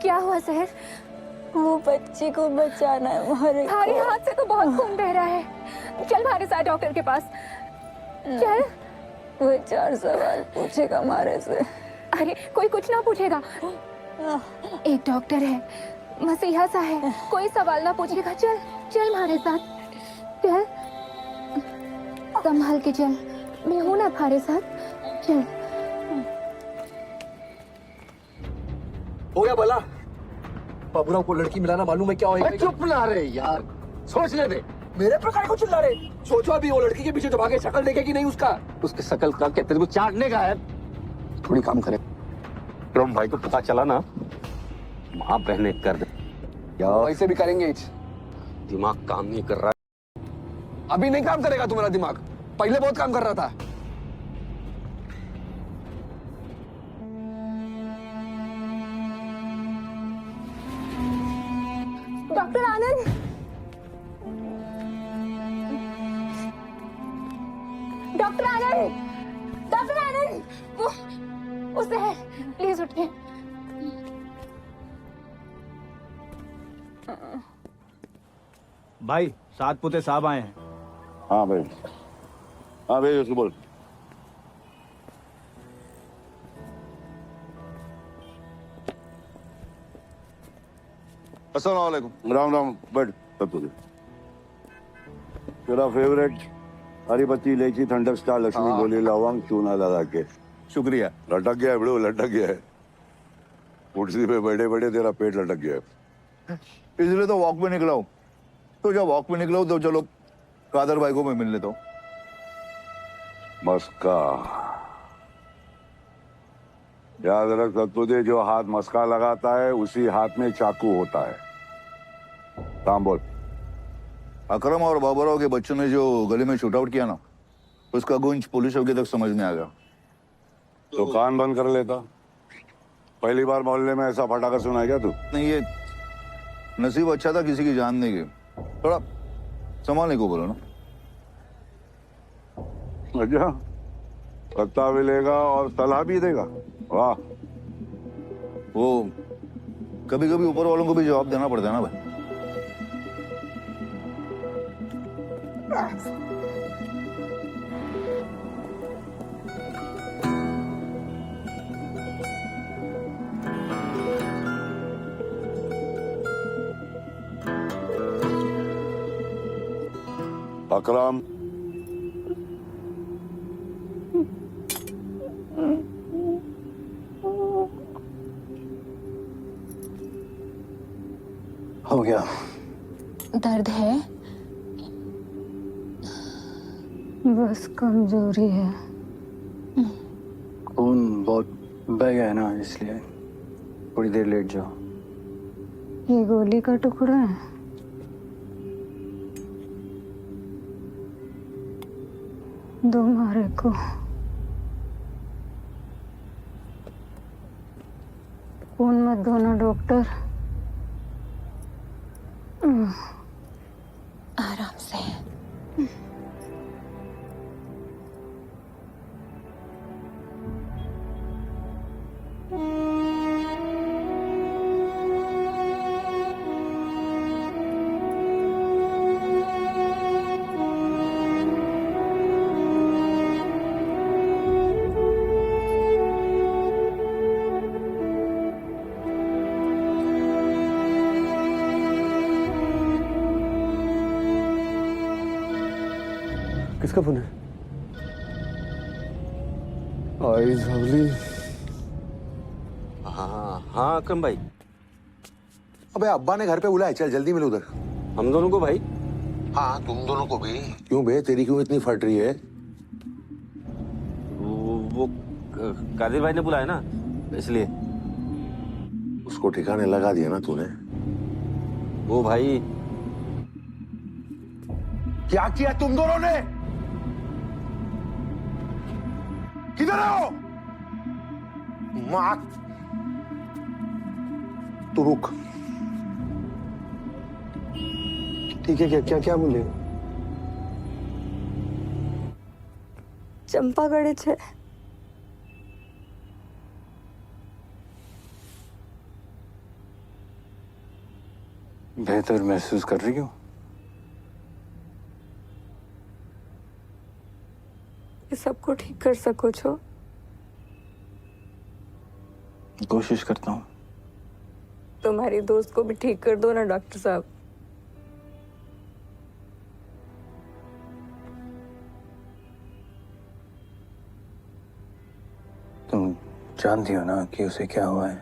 क्या हुआ सहर? वो बच्ची को बचाना है हमारे। थारे हाथ से तो बहुत खून बह रहा है। चल हमारे साथ डॉक्टर के पास चल। वो 4 सवाल पूछेगा हमारे से। अरे कोई कुछ ना पूछेगा, एक डॉक्टर है, मसीहा सा है, कोई सवाल ना पूछेगा। चल चल हमारे साथ चल, संभाल के चल, मैं हूं ना हमारे साथ। चल हो गया भला। बाबूराव को लड़की मिलाना मालूम है क्या होगा? चुप ना रहे यार, सोचने दे। मेरे पर काहे को चिल्ला रहे? सोचो अभी वो लड़की के पीछे जो भागे शक्ल देखेगी नहीं उसका। उसकी शक्ल का क्या तेरे को चाटने का है? थोड़ी काम करे। तुम भाई को पता चला ना, माँ बहने कर दे। ऐसे भी करेंगे। दिमाग काम नहीं कर रहा। अभी नहीं काम करेगा तुम्हारा दिमाग, पहले बहुत काम कर रहा था। डॉक्टर आनंद, डॉक्टर आनंद, डॉक्टर आनंद, वो सहर प्लीज उठिए। भाई 7 पुते साहब आए हैं। हाँ भाई, हाँ भाई उसको बोल। अस्सलाम वालेकुम। राम राम, बैठ सब तुझे। तेरा फेवरेट हरी पत्ती इलायची ठंडक स्टार लक्ष्मी गोली लवंग चूना लगा के। शुक्रिया। लटक गया है बड़ो, लटक गया है। कुर्सी पे बैठे बैठे तेरा पेट लटक गया है। इसलिए तो वॉक पे निकला हूँ। तो जब वॉक पे निकला हूँ तो चलो कादर भाई को मैं मिल लेता हूँ। मस्का याद रख तुझे, जो हाथ मस्का लगाता है उसी हाथ में चाकू होता है। काम बोल। अकरम और बाबूराव के बच्चों ने जो गली में शूटआउट किया ना, उसका गूंज पुलिस चौकी तक समझ में आ गया। तो कान बंद कर लेता। पहली बार मोहल्ले में ऐसा फटाका सुना है क्या तू? नहीं, ये नसीब अच्छा था किसी की जान नहीं गई। थोड़ा संभालने को बोलो ना। अच्छा, पत्ता भी लेगा और सलाह भी देगा। वाह। वो कभी कभी ऊपर वालों को भी जवाब देना पड़ता है ना भाई। अकरम, हो गया। दर्द है? बस कमजोरी है। खून बहुत बह गया है ना, इसलिए थोड़ी देर लेट जाओ। ये गोली का टुकड़ा है। दो मारे को। खून मत दो ना डॉक्टर। आराम से। किसका फोन है? आई जवली। हाँ अकरम भाई। अबे अब्बा ने घर पे बुलाया, चल जल्दी मिल उधर। हम दोनों को भाई? हाँ तुम दोनों को भी। क्यों बे, तेरी क्यों इतनी फट रही है? वो कादिर भाई ने बुलाया ना, इसलिए। उसको ठिकाने लगा दिया ना तूने? वो भाई। क्या किया तुम दोनों ने? किधर हो? माँ, तू रुक। ठीक है, क्या क्या क्या बोले? ચંપાગઢે છે। बेहतर महसूस कर रही हो? ये सबको ठीक कर सको छो? कोशिश करता हूँ। तुम्हारी दोस्त को भी ठीक कर दो ना डॉक्टर साहब। तुम जानती हो ना कि उसे क्या हुआ है?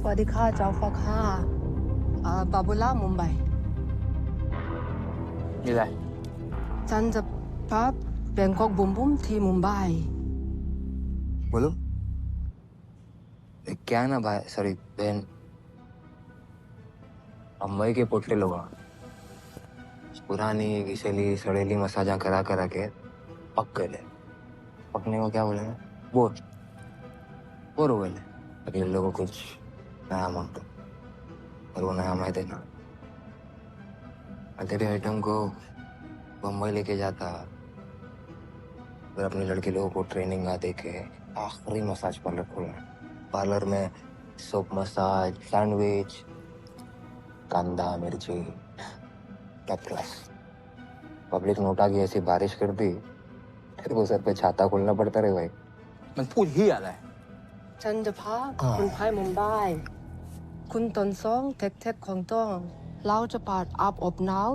สวัสดีค่ะเจ้าฟอค่ะบาบูล่ามุมไบ มีอะไร ฉันจะพับแบงกอกบุมบุมที่มุมไบ बोलो क्या ना भाई सॉरी बहन मुंबई के पोटले लोग पुरानी घिसेली सड़ेली मसाजा करा करा के पक गए पकने को क्या बोलेंगे बोर हो गए अभी इन लोगों को कुछ नया मांगता और वो नया मैं देना मैं तेरे आइटम को मुंबई लेके जाता फिर अपनी लड़की लोगों को ट्रेनिंग आ दे के आखिरी मसाज पार्लर खोलना पार्लर में सोप मसाज सैंडविच कांदा मिर्ची टॉप क्लास पब्लिक नोटा की ऐसी बारिश कर दी फिर वो सर पे छाता खोलना पड़ता रहे भाई मैं पूछ ही आ रहा है ฉันจะพับคุณไพ่มุมไบคุณตนซองเทคเทคของต้องเราจะปาดอัพอบนาว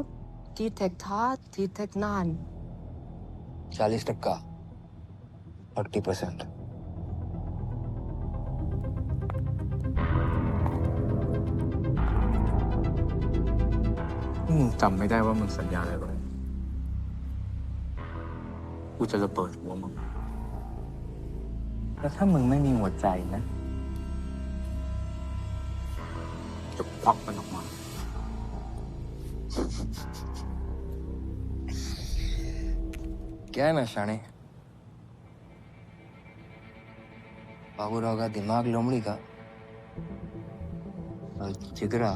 ที่เทคท้าที่เทคนาน 40% 30%จำไม่ได้ว่ามึงสัญญาอะไรไว้กูจะระเบิดหัวมึงแล้วถ้ามึงไม่มีหัวใจนะจะควักมันออกมา क्या है ना शाणे बाबूराव का दिमाग लोमड़ी का और जिगरा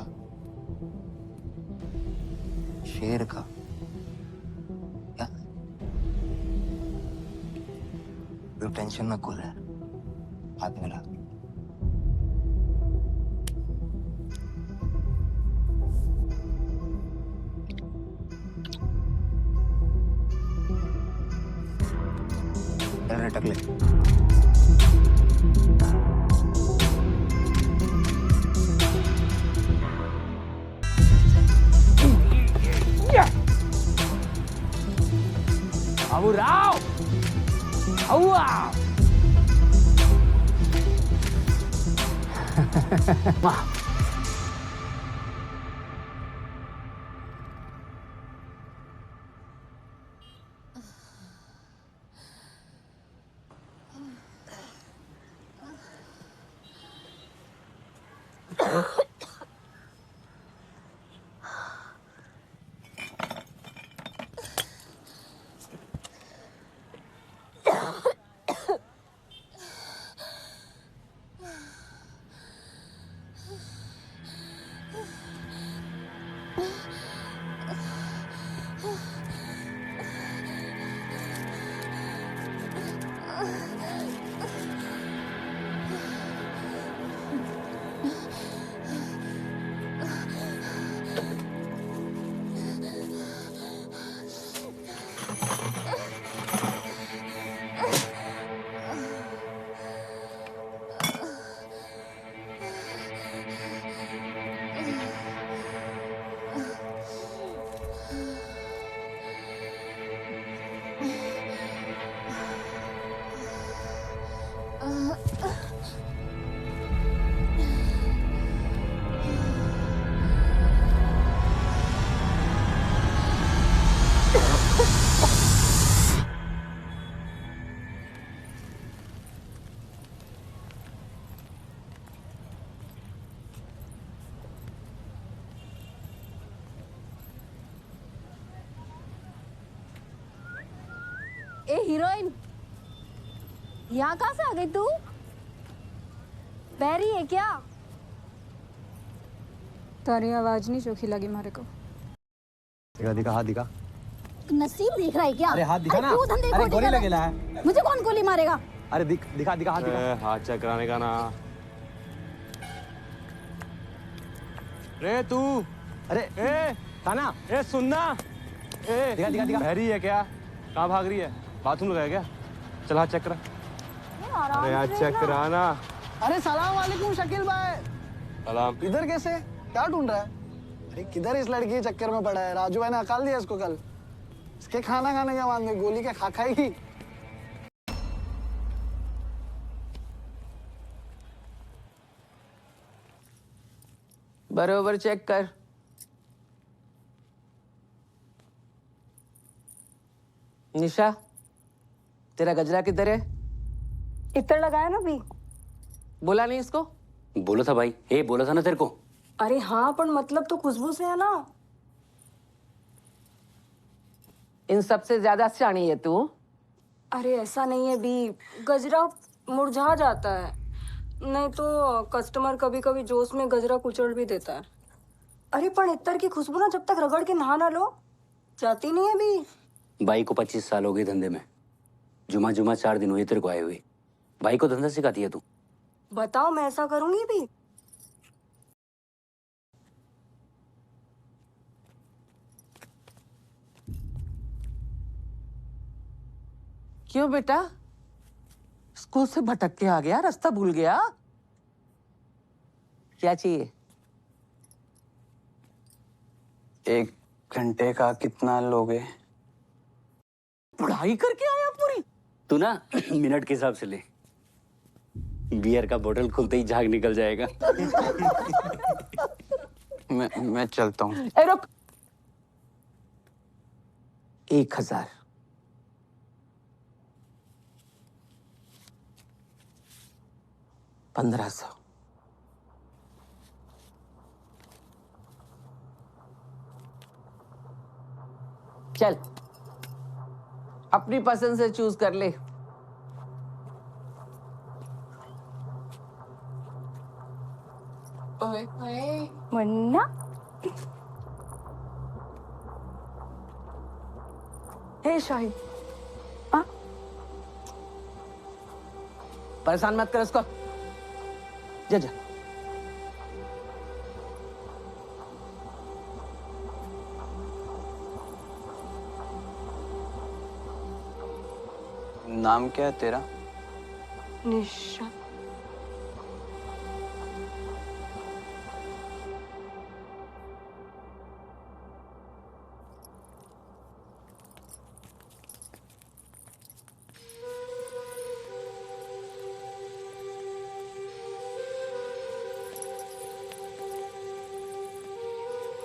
शेर का क्या तू टेंशन ना कूल है हाथ मिला टकले बाबूराव वाह ए हीरोइन यहाँ कहाँ से आ गई तू बैरी है क्या तारी आवाज नहीं चोखी लगी मारे को दिखा दिखा हाथ दिखा नसीब दिख रहा है क्या अरे हाथ दिखा ना तू धंधे अरे खोटी गोली कर रहा लगेला है। है मुझे कौन गोली मारेगा अरे दिखा दिखा हाथ दिखा हाथ चेक कराने का ना रे तू अरे ए ताना ए सुनना ए दिखा दिखा दिखा बहरी है क्या कहाँ भाग रही है बाथरूम लगाया क्या चल हाथ चेक करा अरे हाथ चेक करा ना अरे सलाम वालेकुम शकील भाई सलाम इधर कैसे क्या ढूंढ रहा है अरे किधर इस लड़की के चक्कर में पड़ा है राजू भाई ने अकाल दिया इसको कल इसके खाना खाने के बाद में गोली के खा खाएगी बरोबर चेक कर। निशा, तेरा गजरा किधर है? इत्र लगाया ना भी। बोला नहीं इसको? बोला था भाई, बोला था ना तेरे को। अरे हाँ, पर मतलब तो खुशबू से है ना। इन सबसे ज्यादा शानी है तू। अरे ऐसा नहीं है भी, गजरा मुरझा जाता है, नहीं तो कस्टमर कभी कभी जोश में गजरा कुचल भी देता है। अरे पर इत्र की खुशबू ना जब तक रगड़ के नहा ना लो जाती नहीं है भी। भाई को 25 साल हो गए धंधे में। जुमा 4 दिन हुए तेरे को आए हुए। भाई को धंधा सिखाती है तू। बताओ, मैं ऐसा करूंगी भी? क्यों बेटा, स्कूल से भटक के आ गया, रास्ता भूल गया? क्या चाहिए? 1 घंटे का कितना लोगे? पढ़ाई करके आया पूरी? तू ना मिनट के हिसाब से ले। बियर का बोतल खुलते ही झाग निकल जाएगा। मैं चलता हूँ। ए रुक। 1000। 1500। चल, अपनी पसंद से चूज कर ले। मुन्ना, हे शाहिद, परेशान मत कर उसको। जा जा। नाम क्या है तेरा? निशा।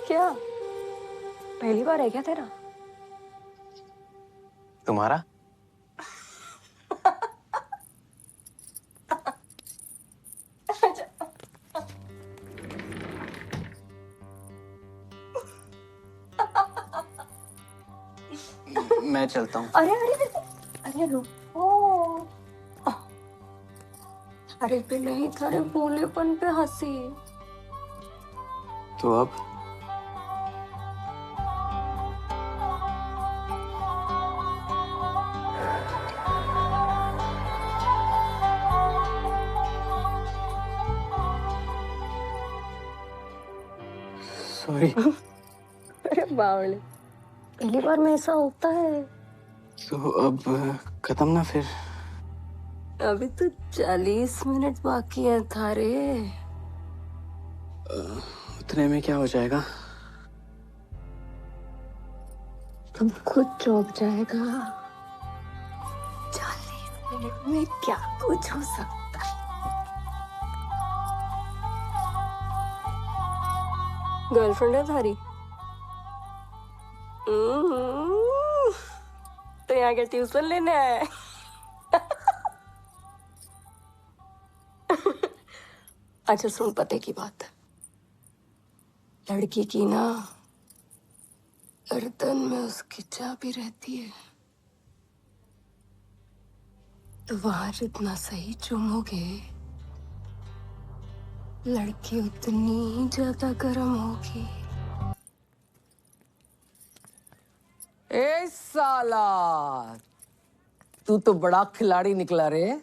क्या पहली बार है क्या तेरा? तुम्हारा? मैं चलता हूँ। अरे अरे अरे रुको। अरे पे नहीं, थारे भोलेपन पे हंसी। तो अब सॉरी। अरे बावले, पहली बार में ऐसा होता है। तो अब खत्म ना फिर? अभी तो 40 मिनट बाकी है थारे। उतने में क्या हो जाएगा? तुम खुद चौंक जाएगा। 40 मिनट में क्या कुछ हो सकता है। गर्लफ्रेंड है थारी? तो यहाँ के ट्यूशन लेने आए? अच्छा सुन, पते की बात, लड़की की ना गर्दन में उसकी चाबी रहती है, तो वहां जितना सही चूमोगे लड़की उतनी ही ज्यादा गर्म होगी। ए साला, तू तो बड़ा खिलाड़ी निकला रे।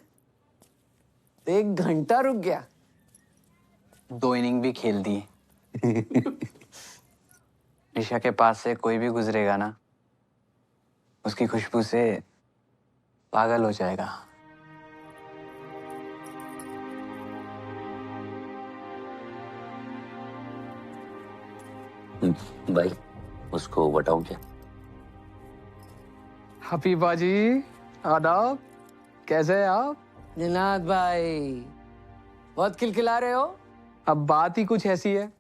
1 घंटा रुक गया। 2 इनिंग भी खेल दी। निशा के पास से कोई भी गुजरेगा ना, उसकी खुशबू से पागल हो जाएगा। भाई, उसको बताऊं क्या? हफीफा जी, आदाब। कैसे हैं आप? जिन्नात भाई, बहुत खिलखिला रहे हो। अब बात ही कुछ ऐसी है,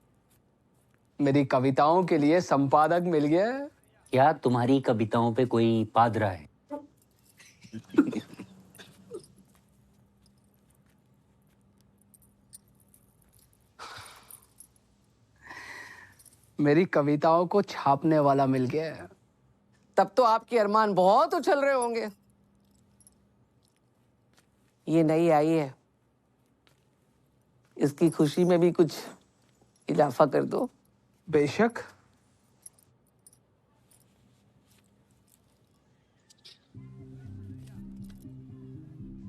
मेरी कविताओं के लिए संपादक मिल गया। क्या तुम्हारी कविताओं पे कोई पादरा है? मेरी कविताओं को छापने वाला मिल गया है। तब तो आपके अरमान बहुत उछल रहे होंगे। ये नई आई है, इसकी खुशी में भी कुछ इजाफा कर दो। बेशक।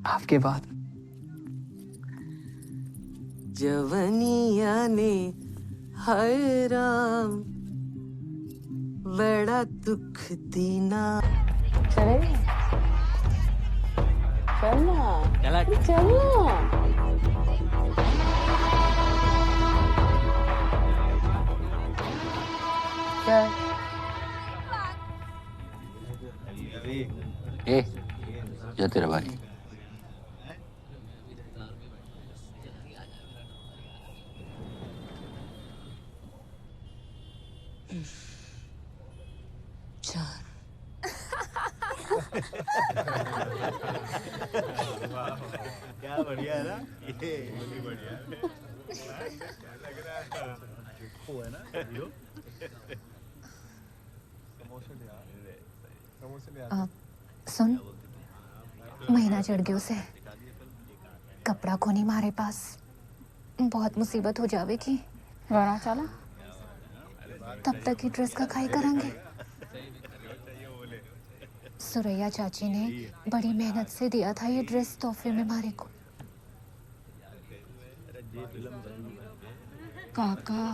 आपके बाद। जवनिया ने हाय राम बड़ा दुख दीना। चलेंगे? चलना चलना। क्या ए, जा तेरा भाई। क्या बढ़िया है ना ये, बढ़िया लग रहा है। वो है ना यो सुन, महीना चढ़ गया उसे, कपड़ा को नहीं मारे पास, बहुत मुसीबत हो जावेगी। वरना चला तब तक की ड्रेस का खाई करेंगे। सुरैया चाची ने बड़ी मेहनत से दिया था ये ड्रेस तोहफे में मारे को। काका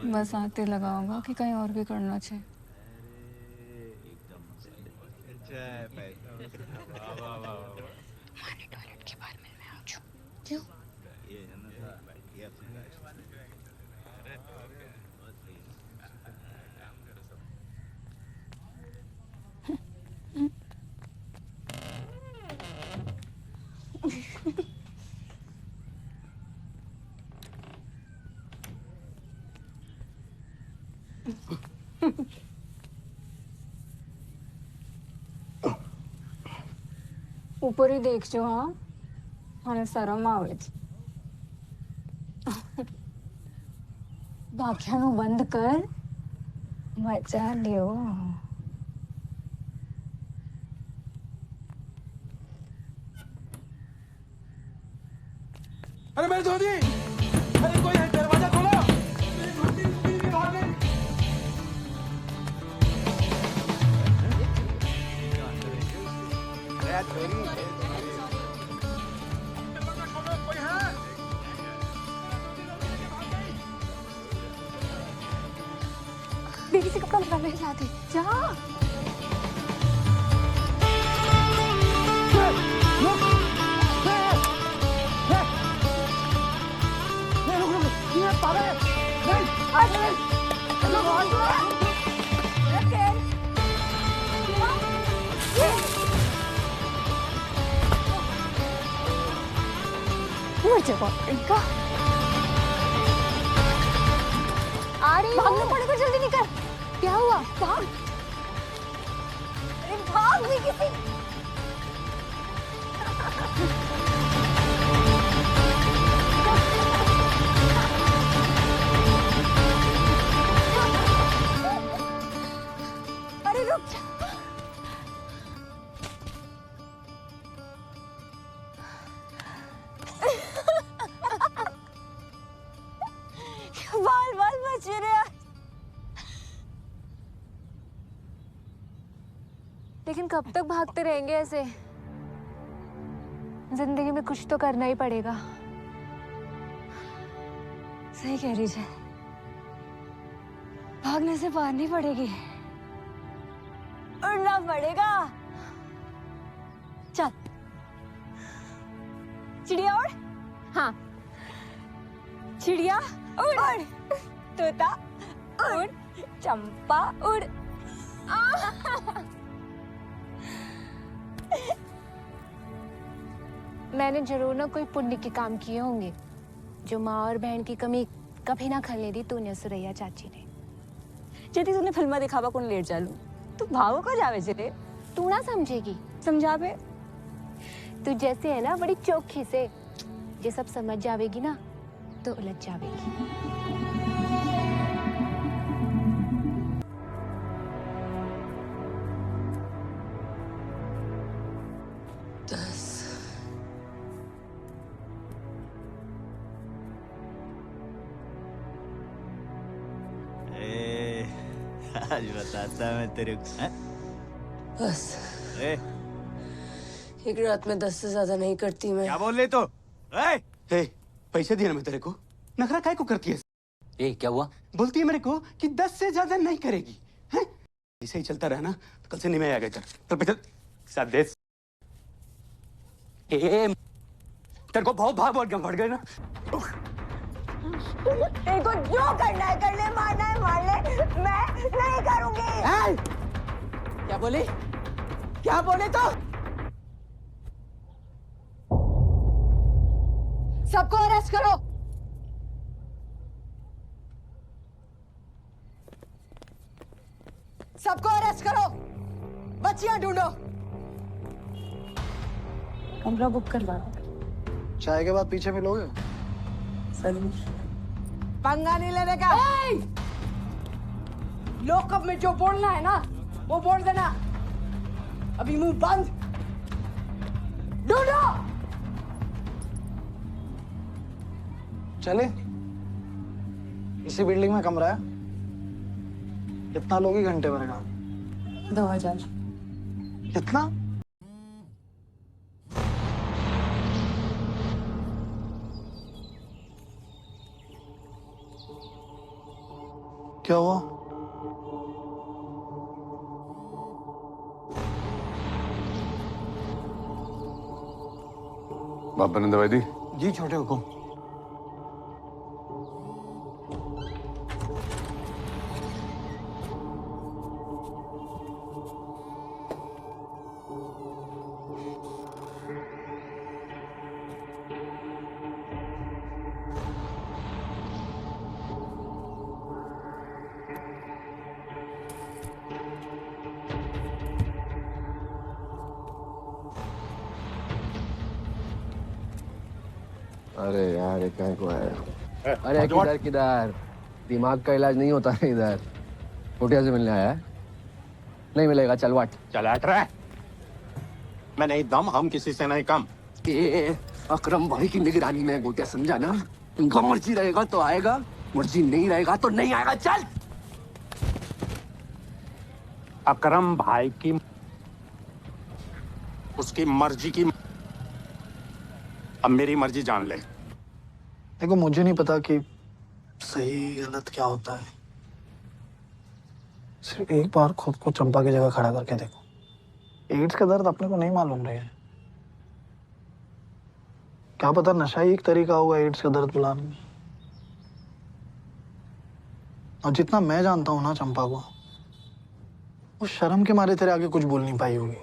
बस आते लगाऊंगा कि कहीं और भी करना चाहिए। टॉयलेट के बाहर में मैं आऊं। क्यों? ऊपर ही देख जो। हाँ મને શરમ આવે છે। બાકીનું બંધ કર, મજા લ્યો। अरे मेरी धोती, अरे कोई है, दरवाजा खोलो। बेबी से कपड़ा लगा मेरे साथ है। जा। इनका आ रही, भागना पड़ेगा, जल्दी निकल। क्या हुआ? भाग, अरे भाग भी किसी। अरे रुक जा। बाल बाल बच रहे हैं। लेकिन कब तक भागते रहेंगे ऐसे? जिंदगी में कुछ तो करना ही पड़ेगा। सही कह रही है, भागने से पार नहीं पड़ेगी, उड़ना पड़ेगा। चल चिड़िया उड़। हाँ चिड़िया उड़, उड़ तोता उड़, चंपा उड़। मैंने जरूर ना कोई पुण्य के काम किए होंगे जो माँ और बहन की कमी कभी ना खले दी तूने सुरैया चाची ने જેથી તને ફિલ્મમાં દેખાવા કોણ લેટ ચાલુ તું ભાવો કો જાવે છે રે तू ना समझेगी समझावे तू जैसे है ना बड़ी चौखी से ये सब समझ जावेगी ना तो उलझ जावेगी आज बताता मैं तेरे को हैं? बस ए, एक रात में 10 से ज्यादा नहीं करती मैं क्या बोल रही तो पैसे दिए ना मैं तेरे को नखरा काय को करती है ए क्या हुआ बोलती है मेरे को कि 10 से ज्यादा नहीं करेगी हैं? ऐसे ही चलता रहा ना तो कल से नहीं मैं आ गया चल चल साथ दे तेरे को बहुत भाग बढ़ गए ना तेरे को जो करना है कर ले मारना है मार ले मैं नहीं करूंगी क्या बोले तो सबको अरेस्ट करो सबको अरेस्ट करो बच्चियां ढूंढो कमरा बुक करवा चाय के बाद पीछे मिलोगे पंगा नहीं लेने का लॉकअप में जो बोलना है ना वो बोल देना अभी मुंह बंद ढूंढो चले इसी बिल्डिंग में कमरा है कितना लोगी घंटे भर का 2000 कितना क्या हुआ बाबा ने दवाई दी जी छोटे हुकुम अरे यार ये क्या को है अरे किधर दिमाग का इलाज नहीं होता है इधर कोटिया से मिलने आया है नहीं मिलेगा चल वाट चल हट रहा है मैं नहीं दम हम किसी से नहीं कम अकरम भाई की निगरानी में गोटिया समझा ना उनका मर्जी रहेगा तो आएगा मर्जी नहीं रहेगा तो नहीं आएगा चल अकरम भाई की उसकी मर्जी की अब मेरी मर्जी जान ले देखो मुझे नहीं पता कि सही गलत क्या होता है सिर्फ एक बार खुद को चंपा की जगह खड़ा करके देखो एड्स का दर्द अपने को नहीं मालूम रहे क्या पता नशा ही एक तरीका होगा एड्स का दर्द बुलाने में और जितना मैं जानता हूं ना चंपा को वो शर्म के मारे तेरे आगे कुछ बोल नहीं पाई होगी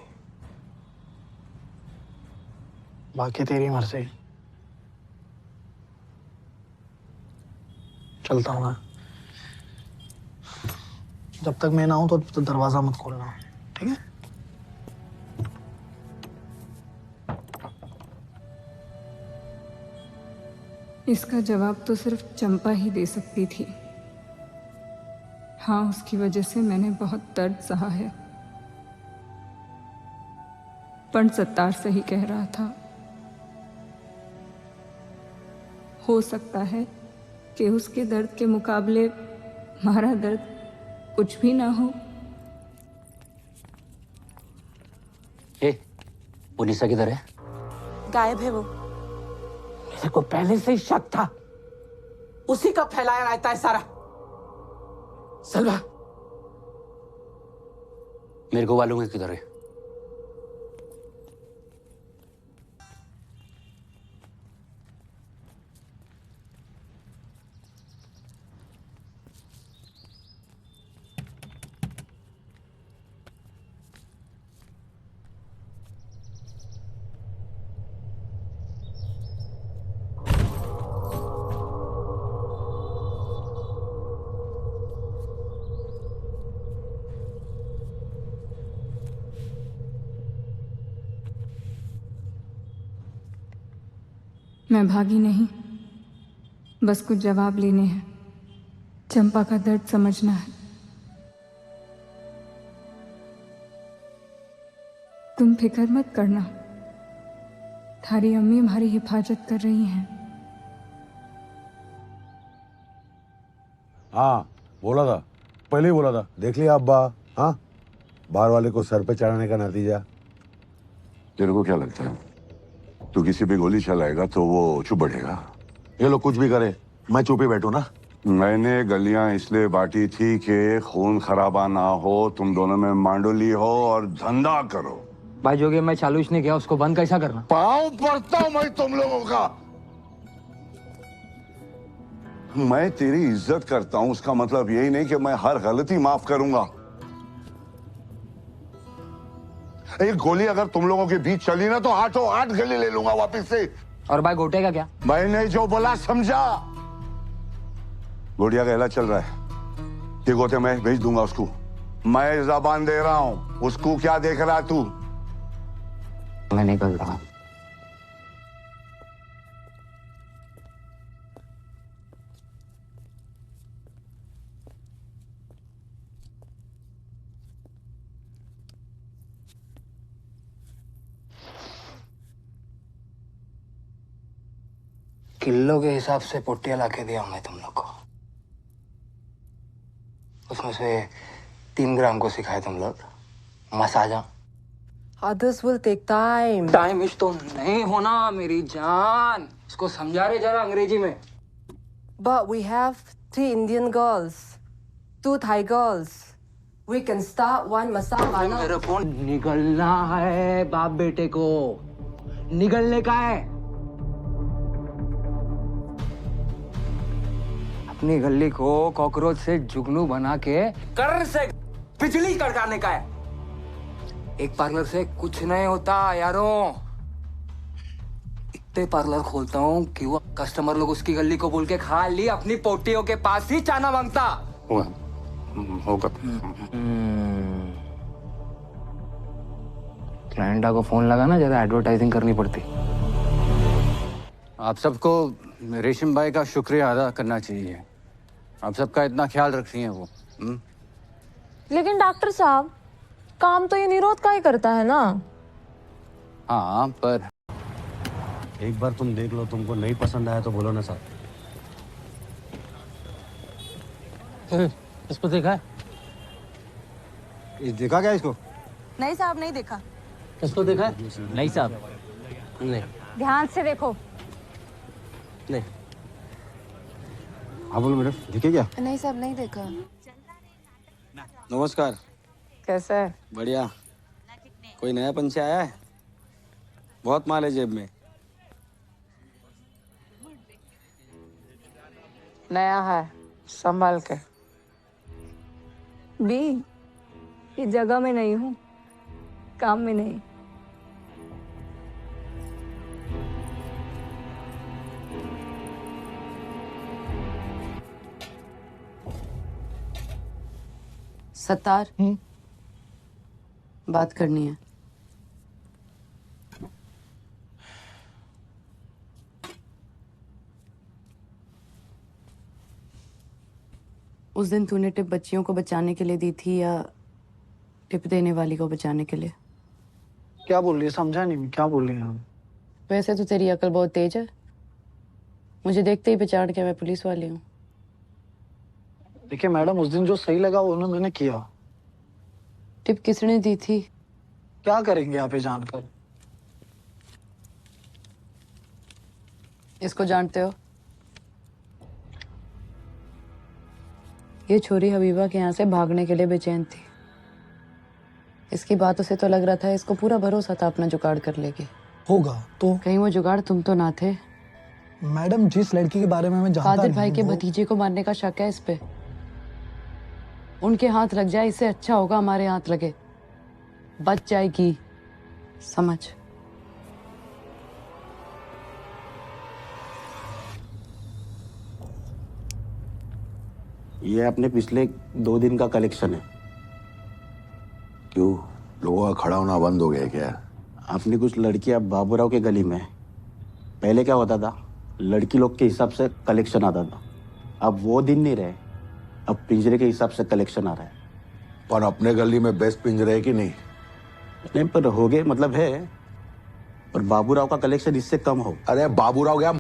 बाकी तेरी मर्जी चलता हूँ मैं जब तक मैं ना हूं तो दरवाजा मत खोलना ठीक है इसका जवाब तो सिर्फ चंपा ही दे सकती थी हाँ उसकी वजह से मैंने बहुत दर्द सहा है पण सत्तार सही कह रहा था हो सकता है कि उसके दर्द के मुकाबले हमारा दर्द कुछ भी ना हो वो निशा किधर है गायब है वो मेरे को पहले से ही शक था उसी का फैलाया रहता है सारा सलवा मेरे को मालूम है किधर है मैं भागी नहीं, बस कुछ जवाब लेने हैं। चंपा का दर्द समझना है। तुम फिक्र मत करना, थारी अम्मी हमारी हिफाजत कर रही हैं। हाँ बोला था, पहले ही बोला था, देख लिया अब्बा। हाँ, बाहर वाले को सर पे चढ़ाने का नतीजा। तेरे को क्या लगता है तू किसी पे गोली चलाएगा तो वो चुप बैठेगा? ये लोग कुछ भी करे, मैं चुप ही बैठू ना। मैंने गलियां इसलिए बांटी थी कि खून खराबा ना हो, तुम दोनों में मांडोली हो और धंधा करो। भाई जो गेम मैं चालू इसने किया उसको बंद कैसा करना? पाँव पड़ता हूं मैं तुम लोगों का। मैं तेरी इज्जत करता हूं, उसका मतलब यही नहीं कि मैं हर गलती माफ करूंगा। एक गोली अगर तुम लोगों के बीच चली ना तो हाथों हाथ गली ले लूंगा वापस से। और भाई गोटे का क्या? मैंने जो बोला समझा। गोटिया का इलाज चल रहा है, ये गोते मैं भेज दूंगा उसको। मैं जबान दे रहा हूं, उसको क्या देख रहा तू? मैं निकल रहा। किलो के हिसाब से पुट्टियाँ ला के दिया मैं तुम लोग को। उसमें से 3 ग्राम को सिखाए तुम लोग मसाजा। Others will take time. Time इस तो नहीं होना मेरी जान, इसको समझा रहे जरा अंग्रेजी में। But we have 3 Indian girls, 2 Thai girls. We can start one massage. मेरे को निकलना है बाप बेटे को, निकलने का है। अपनी गली को कॉकरोच से जुगनू बना के कर से बिजली कड़काने का है। एक पार्लर से कुछ नहीं होता यारों। इतने पार्लर खोलता हूँ कि वो कस्टमर लोग उसकी गली को बोल के खाली अपनी पोटियों के पास ही चाना मांगता होगा। क्लाइंटा को फोन लगाना, ज्यादा एडवर्टाइजिंग करनी पड़ती। आप सबको रेशम भाई का शुक्रिया अदा करना चाहिए, आप सबका इतना ख्याल रख रही हैं वो। लेकिन डॉक्टर साहब, काम तो ये निरोध का ही करता है ना। हाँ पर एक बार तुम देख लो, तुमको नहीं पसंद आया तो बोलो ना साहब। इसको देखा है? देखा क्या इसको? नहीं साहब, नहीं देखा। इसको देखा है? नहीं साहब, नहीं। ध्यान से देखो। नहीं। हाँ बोलो मैडम, दिखे क्या? नहीं साहब, नहीं देखा। नमस्कार। कैसा है? बढ़िया। कोई नया पंच आया है? बहुत माल है जेब में। नया है, संभाल के। बी, ये जगह में नहीं हूँ, काम में नहीं। सत्तार, बात करनी है। उस दिन तूने टिप बच्चियों को बचाने के लिए दी थी या टिप देने वाली को बचाने के लिए? क्या बोल रही है? समझा नहीं मैं, क्या बोल रही है? वैसे तो तेरी अकल बहुत तेज है, मुझे देखते ही पहचान के मैं पुलिस वाली हूँ। देखिए मैडम, उस दिन जो सही लगा वो मैंने किया। टिप किसने दी थी? क्या करेंगे आप ये जानकर? इसको जानते हो? ये छोरी हबीबा के यहाँ से भागने के लिए बेचैन थी। इसकी बातों से तो लग रहा था इसको पूरा भरोसा था अपना जुगाड़ कर लेगी। होगा तो? कहीं वो जुगाड़ तुम तो ना थे? मैडम, जिस लड़की के बारे में मैं जानता कादिर नहीं भाई के वो... भतीजे को मारने का शक है इस पे। उनके हाथ लग जाए, इससे अच्छा होगा हमारे हाथ लगे, बच जाएगी। समझ? ये अपने पिछले 2 दिन का कलेक्शन है। क्यों, लोगों का खड़ा होना बंद हो गया क्या? आपने कुछ लड़कियां बाबूराव के गली में पहले क्या होता था, लड़की लोग के हिसाब से कलेक्शन आता था। अब वो दिन नहीं रहे, अब पिंजरे के हिसाब से कलेक्शन आ रहा है। पर अपने गली में बेस्ट पिंजरे है कि नहीं? नहीं, पर हो गए मतलब है, पर बाबूराव का कलेक्शन इससे कम हो। अरे बाबूराव गया,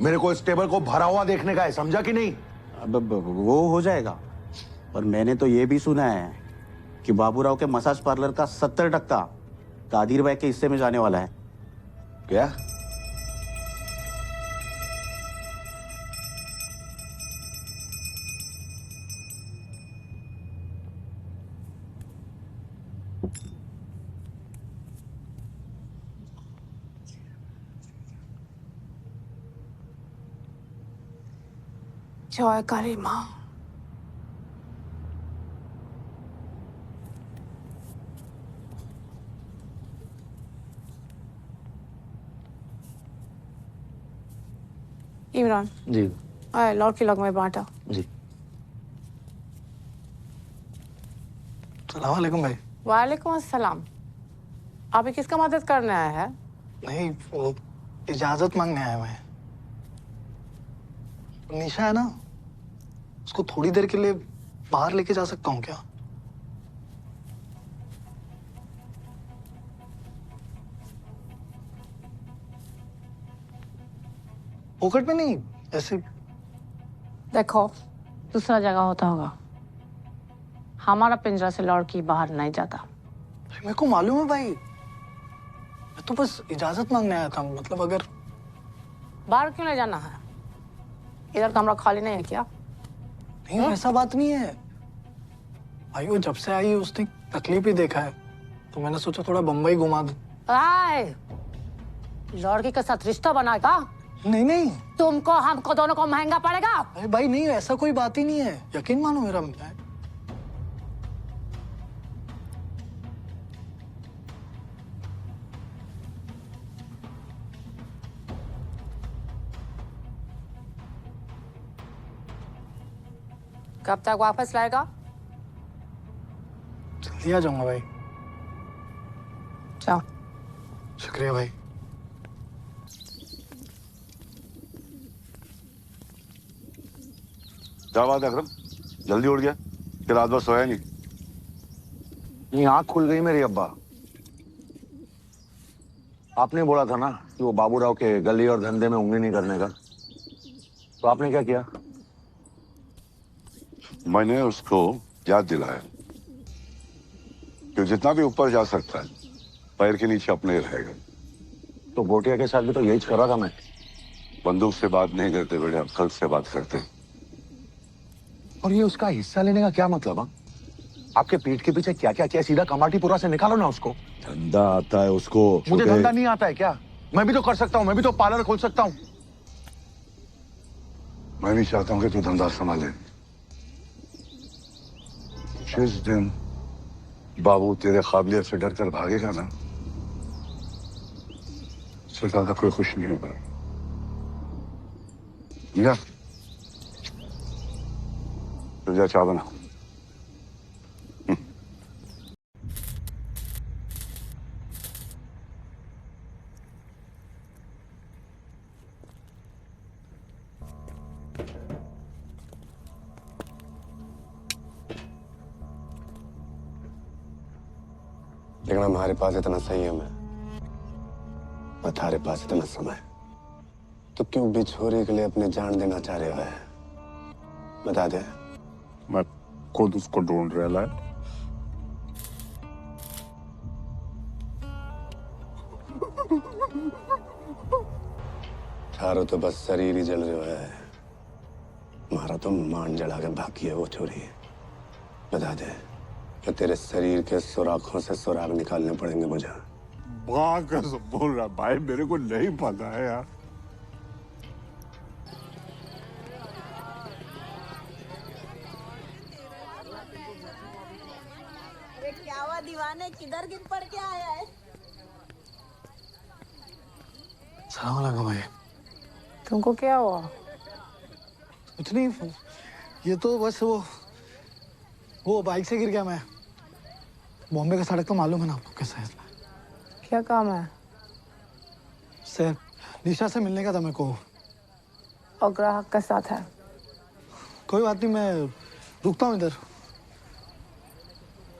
मेरे को इस टेबल को भरा हुआ देखने का है, समझा कि नहीं? अब वो हो जाएगा, पर मैंने तो ये भी सुना है कि बाबूराव के मसाज पार्लर का 70% कादिर भाई के हिस्से में जाने वाला है। क्या? जय काली माँ। इमरान जी। आए लौट के लग में बांटा। जी। सलाम वालेकुम भाई। वालेकुम अस्सलाम। आप किसका मदद करने आया है? नहीं, वो इजाजत मांगने आया मैं। निशा है ना, उसको थोड़ी देर के लिए बाहर लेके जा सकता हूँ क्या? पॉकेट में नहीं, ऐसे। देखो, दूसरा जगह होता होगा। हमारा पिंजरा से लड़की बाहर नहीं जाता। मेरे को मालूम है भाई, मैं तो बस इजाजत मांगने आया था। मतलब अगर बाहर क्यों ले जाना है? इधर कमरा खाली नहीं है क्या? नहीं, ऐसा बात नहीं है भाई। वो जब से आई उसने तकलीफ ही देखा है, तो मैंने सोचा थोड़ा बम्बई घुमा दूं। आए, लड़की के साथ रिश्ता बनाएगा? नहीं नहीं, तुमको हमको दोनों को महंगा पड़ेगा। अरे भाई नहीं, ऐसा कोई बात ही नहीं है, यकीन मानो मेरा। कब तक वापस लाएगा? जल्दी आ जाऊंगा भाई। जाओ। शुक्रिया भाई। क्या बात है अकरम, जल्दी उठ गया? कि रात भर सोया नहीं? आंख खुल गई मेरी अब्बा। आपने बोला था ना कि वो बाबूराव के गली और धंधे में उंगली नहीं करने का, तो आपने क्या किया? मैंने उसको याद दिलाया कि जितना भी ऊपर जा सकता है पैर के नीचे अपने रहेगा। तो गोटिया के साथ भी तो यही कर रहा था मैं। बंदूक से बात नहीं करते बेटे, अक्ल से बात करते। और ये उसका हिस्सा लेने का क्या मतलब? हा? आपके पीठ के पीछे क्या क्या किया, सीधा कमाटीपुरा से निकालो ना उसको। धंधा आता है उसको। मुझे धंधा नहीं आता है क्या? मैं भी तो कर सकता हूँ, मैं भी तो पार्लर खोल सकता हूँ। मैं भी चाहता हूँ कि तू धंधा संभाले। जिस दिन बाबू तेरे काबिलियत से डर कर भागेगा ना, उससे ज्यादा कोई खुश नहीं होगा। या तुझे चाह बना। लेकिन हमारे पास इतना संयम है और थारे पास इतना समय, तो क्यों बिछोरे के लिए अपनी जान देना चाह रहे हो? बता दे। मैं खुद उसको ढूंढ रहा है। थारो तो बस शरीर ही जल रहा है, हमारा तो मान जला के बाकी है वो छोरी। बता दे कि तेरे शरीर के सुराखों से सुराग निकालने पड़ेंगे मुझे। कैसे बोल रहा भाई, मेरे को नहीं पता है यार। अरे क्या हुआ दीवाने, किधर गिर पड़ के आया है? सलाम अलैकुम भाई। तुमको क्या हुआ? कुछ नहीं, ये तो बस वो बाइक से गिर गया मैं। बॉम्बे का सड़क तो मालूम है ना आपको कैसा है। क्या काम है? से निशा से मिलने का था मेरे को। और ग्राहक के साथ है। कोई बात नहीं, मैं रुकता हूँ इधर।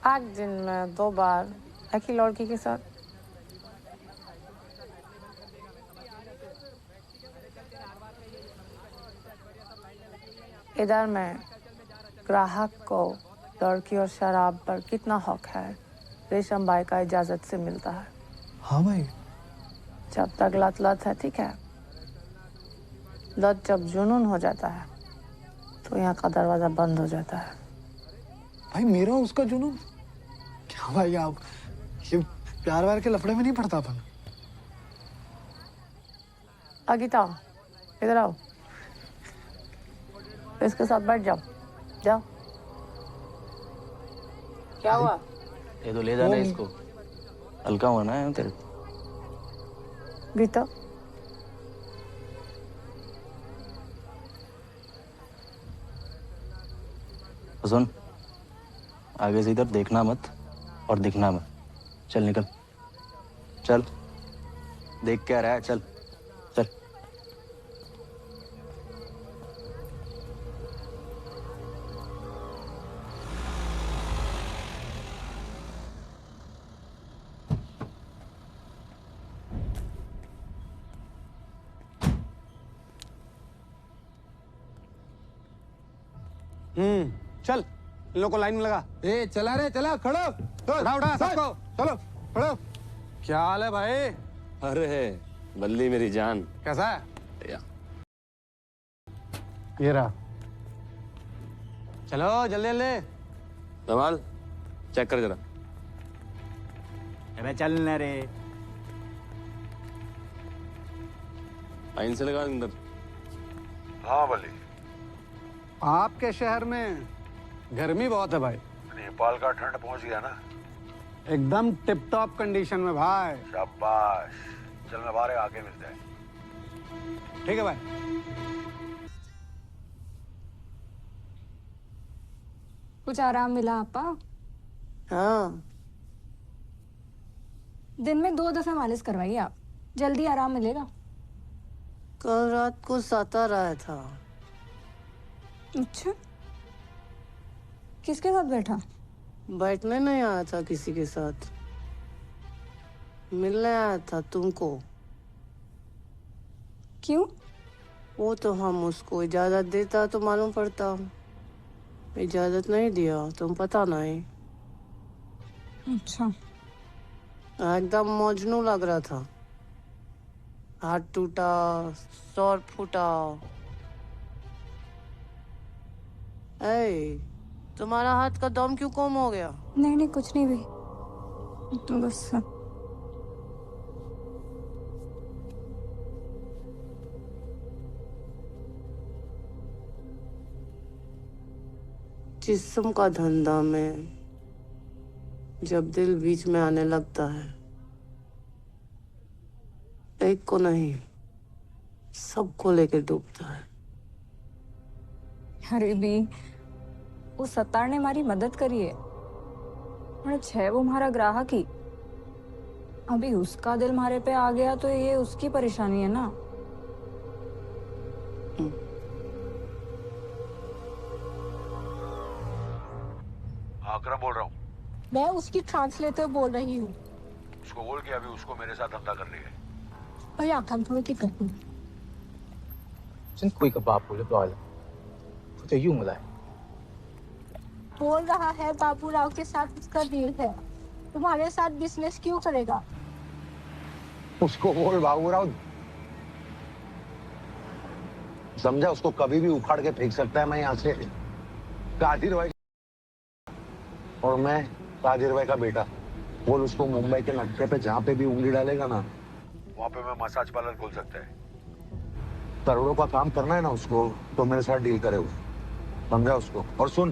आज दिन में 2 बार एक ही लड़की के साथ। इधर में ग्राहक को लड़की और शराब पर कितना हक है, रेशम बाई का इजाजत से मिलता है। हाँ भाई। जब तक लत है, ठीक है। लत जब जुनून हो जाता है तो यहाँ का दरवाजा बंद हो जाता है। भाई मेरा उसका जुनून क्या भाई, आप ये प्यार व्यार के लफड़े में नहीं पड़ता अपन। अगिता, इधर आओ, इसके साथ बैठ जाओ। जाओ। क्या हुआ? ये तो ले जाना है इसको, हल्का होना है तेरे को। गीता, सुन, आगे से इधर देखना मत और दिखना मत। चल निकल, चल। देख क्या रहा है, चल चल। चल, इन लोगों को लाइन में लगा। ए चला रे, चला, खड़ो। उठा उठा सबको, चलो खड़ो। क्या हाल है भाई? अरे बल्ली मेरी जान, कैसा है? या। ये रहा। चलो जल्दी जल्दी। धमाल चेक कर जरा। अबे चल न रे। लाइन से लगा अंदर। हाँ बल्ली। आपके शहर में गर्मी बहुत है भाई। नेपाल का ठंड पहुंच गया ना। एकदम टिप टॉप कंडीशन में भाई। शाबाश। चल मैं बाहर आके मिलते हैं। ठीक है भाई। कुछ आराम मिला आपा? हाँ। दिन में 2 दफे मालिश करवाइए आप, जल्दी आराम मिलेगा। कल रात को सता रहा था। अच्छा, किसके साथ बैठा? बैठने नहीं आया था किसी के साथ, मिलने आया था तुमको। क्यों? वो तो हम उसको इजाजत देता तो मालूम पड़ता, इजाजत नहीं दिया तुम पता नहीं। अच्छा। एकदम मजनू लग रहा था, हाथ टूटा, सर फूटा। ए, तुम्हारा हाथ का दम क्यों कम हो गया? नहीं नहीं, कुछ नहीं भी, तो बस। जिस्म का धंधा में जब दिल बीच में आने लगता है, एक को नहीं सबको लेकर डूबता है। अरे भी, वो सत्तार ने हमारी मदद करी है, और छह वो हमारा ग्राहक ही। अभी उसका दिल हमारे पे आ गया तो ये उसकी परेशानी है ना। आकरम बोल रहा हूँ। मैं उसकी ट्रांसलेटर बोल रही हूँ। उसको बोल के अभी उसको मेरे साथ धंधा करने है। 我อยากทำธุรกิจกับคุณ ฉันคุยกับบาปูเรียบร้อยแล้วเขาจะยุ่งอะไร बोल रहा है बाबू राव के साथ उसका डील है, तुम्हारे साथ बिजनेस क्यों करेगा? उसको बोल बाबूराव, समझा, उसको कभी भी उखाड़ के फेंक सकता है। मैं यहाँ से कादिर भाई और मैं कादिर भाई का बेटा। बोल उसको मुंबई के नक्शे पे जहाँ पे भी उंगली डालेगा ना, वहाँ पे मैं मसाज पार्लर खोल सकता है। करोड़ों का काम करना है ना उसको, तो मेरे साथ डील करे वो, समझा उसको। और सुन,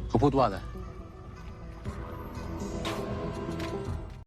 เขาพูดว่าอะไร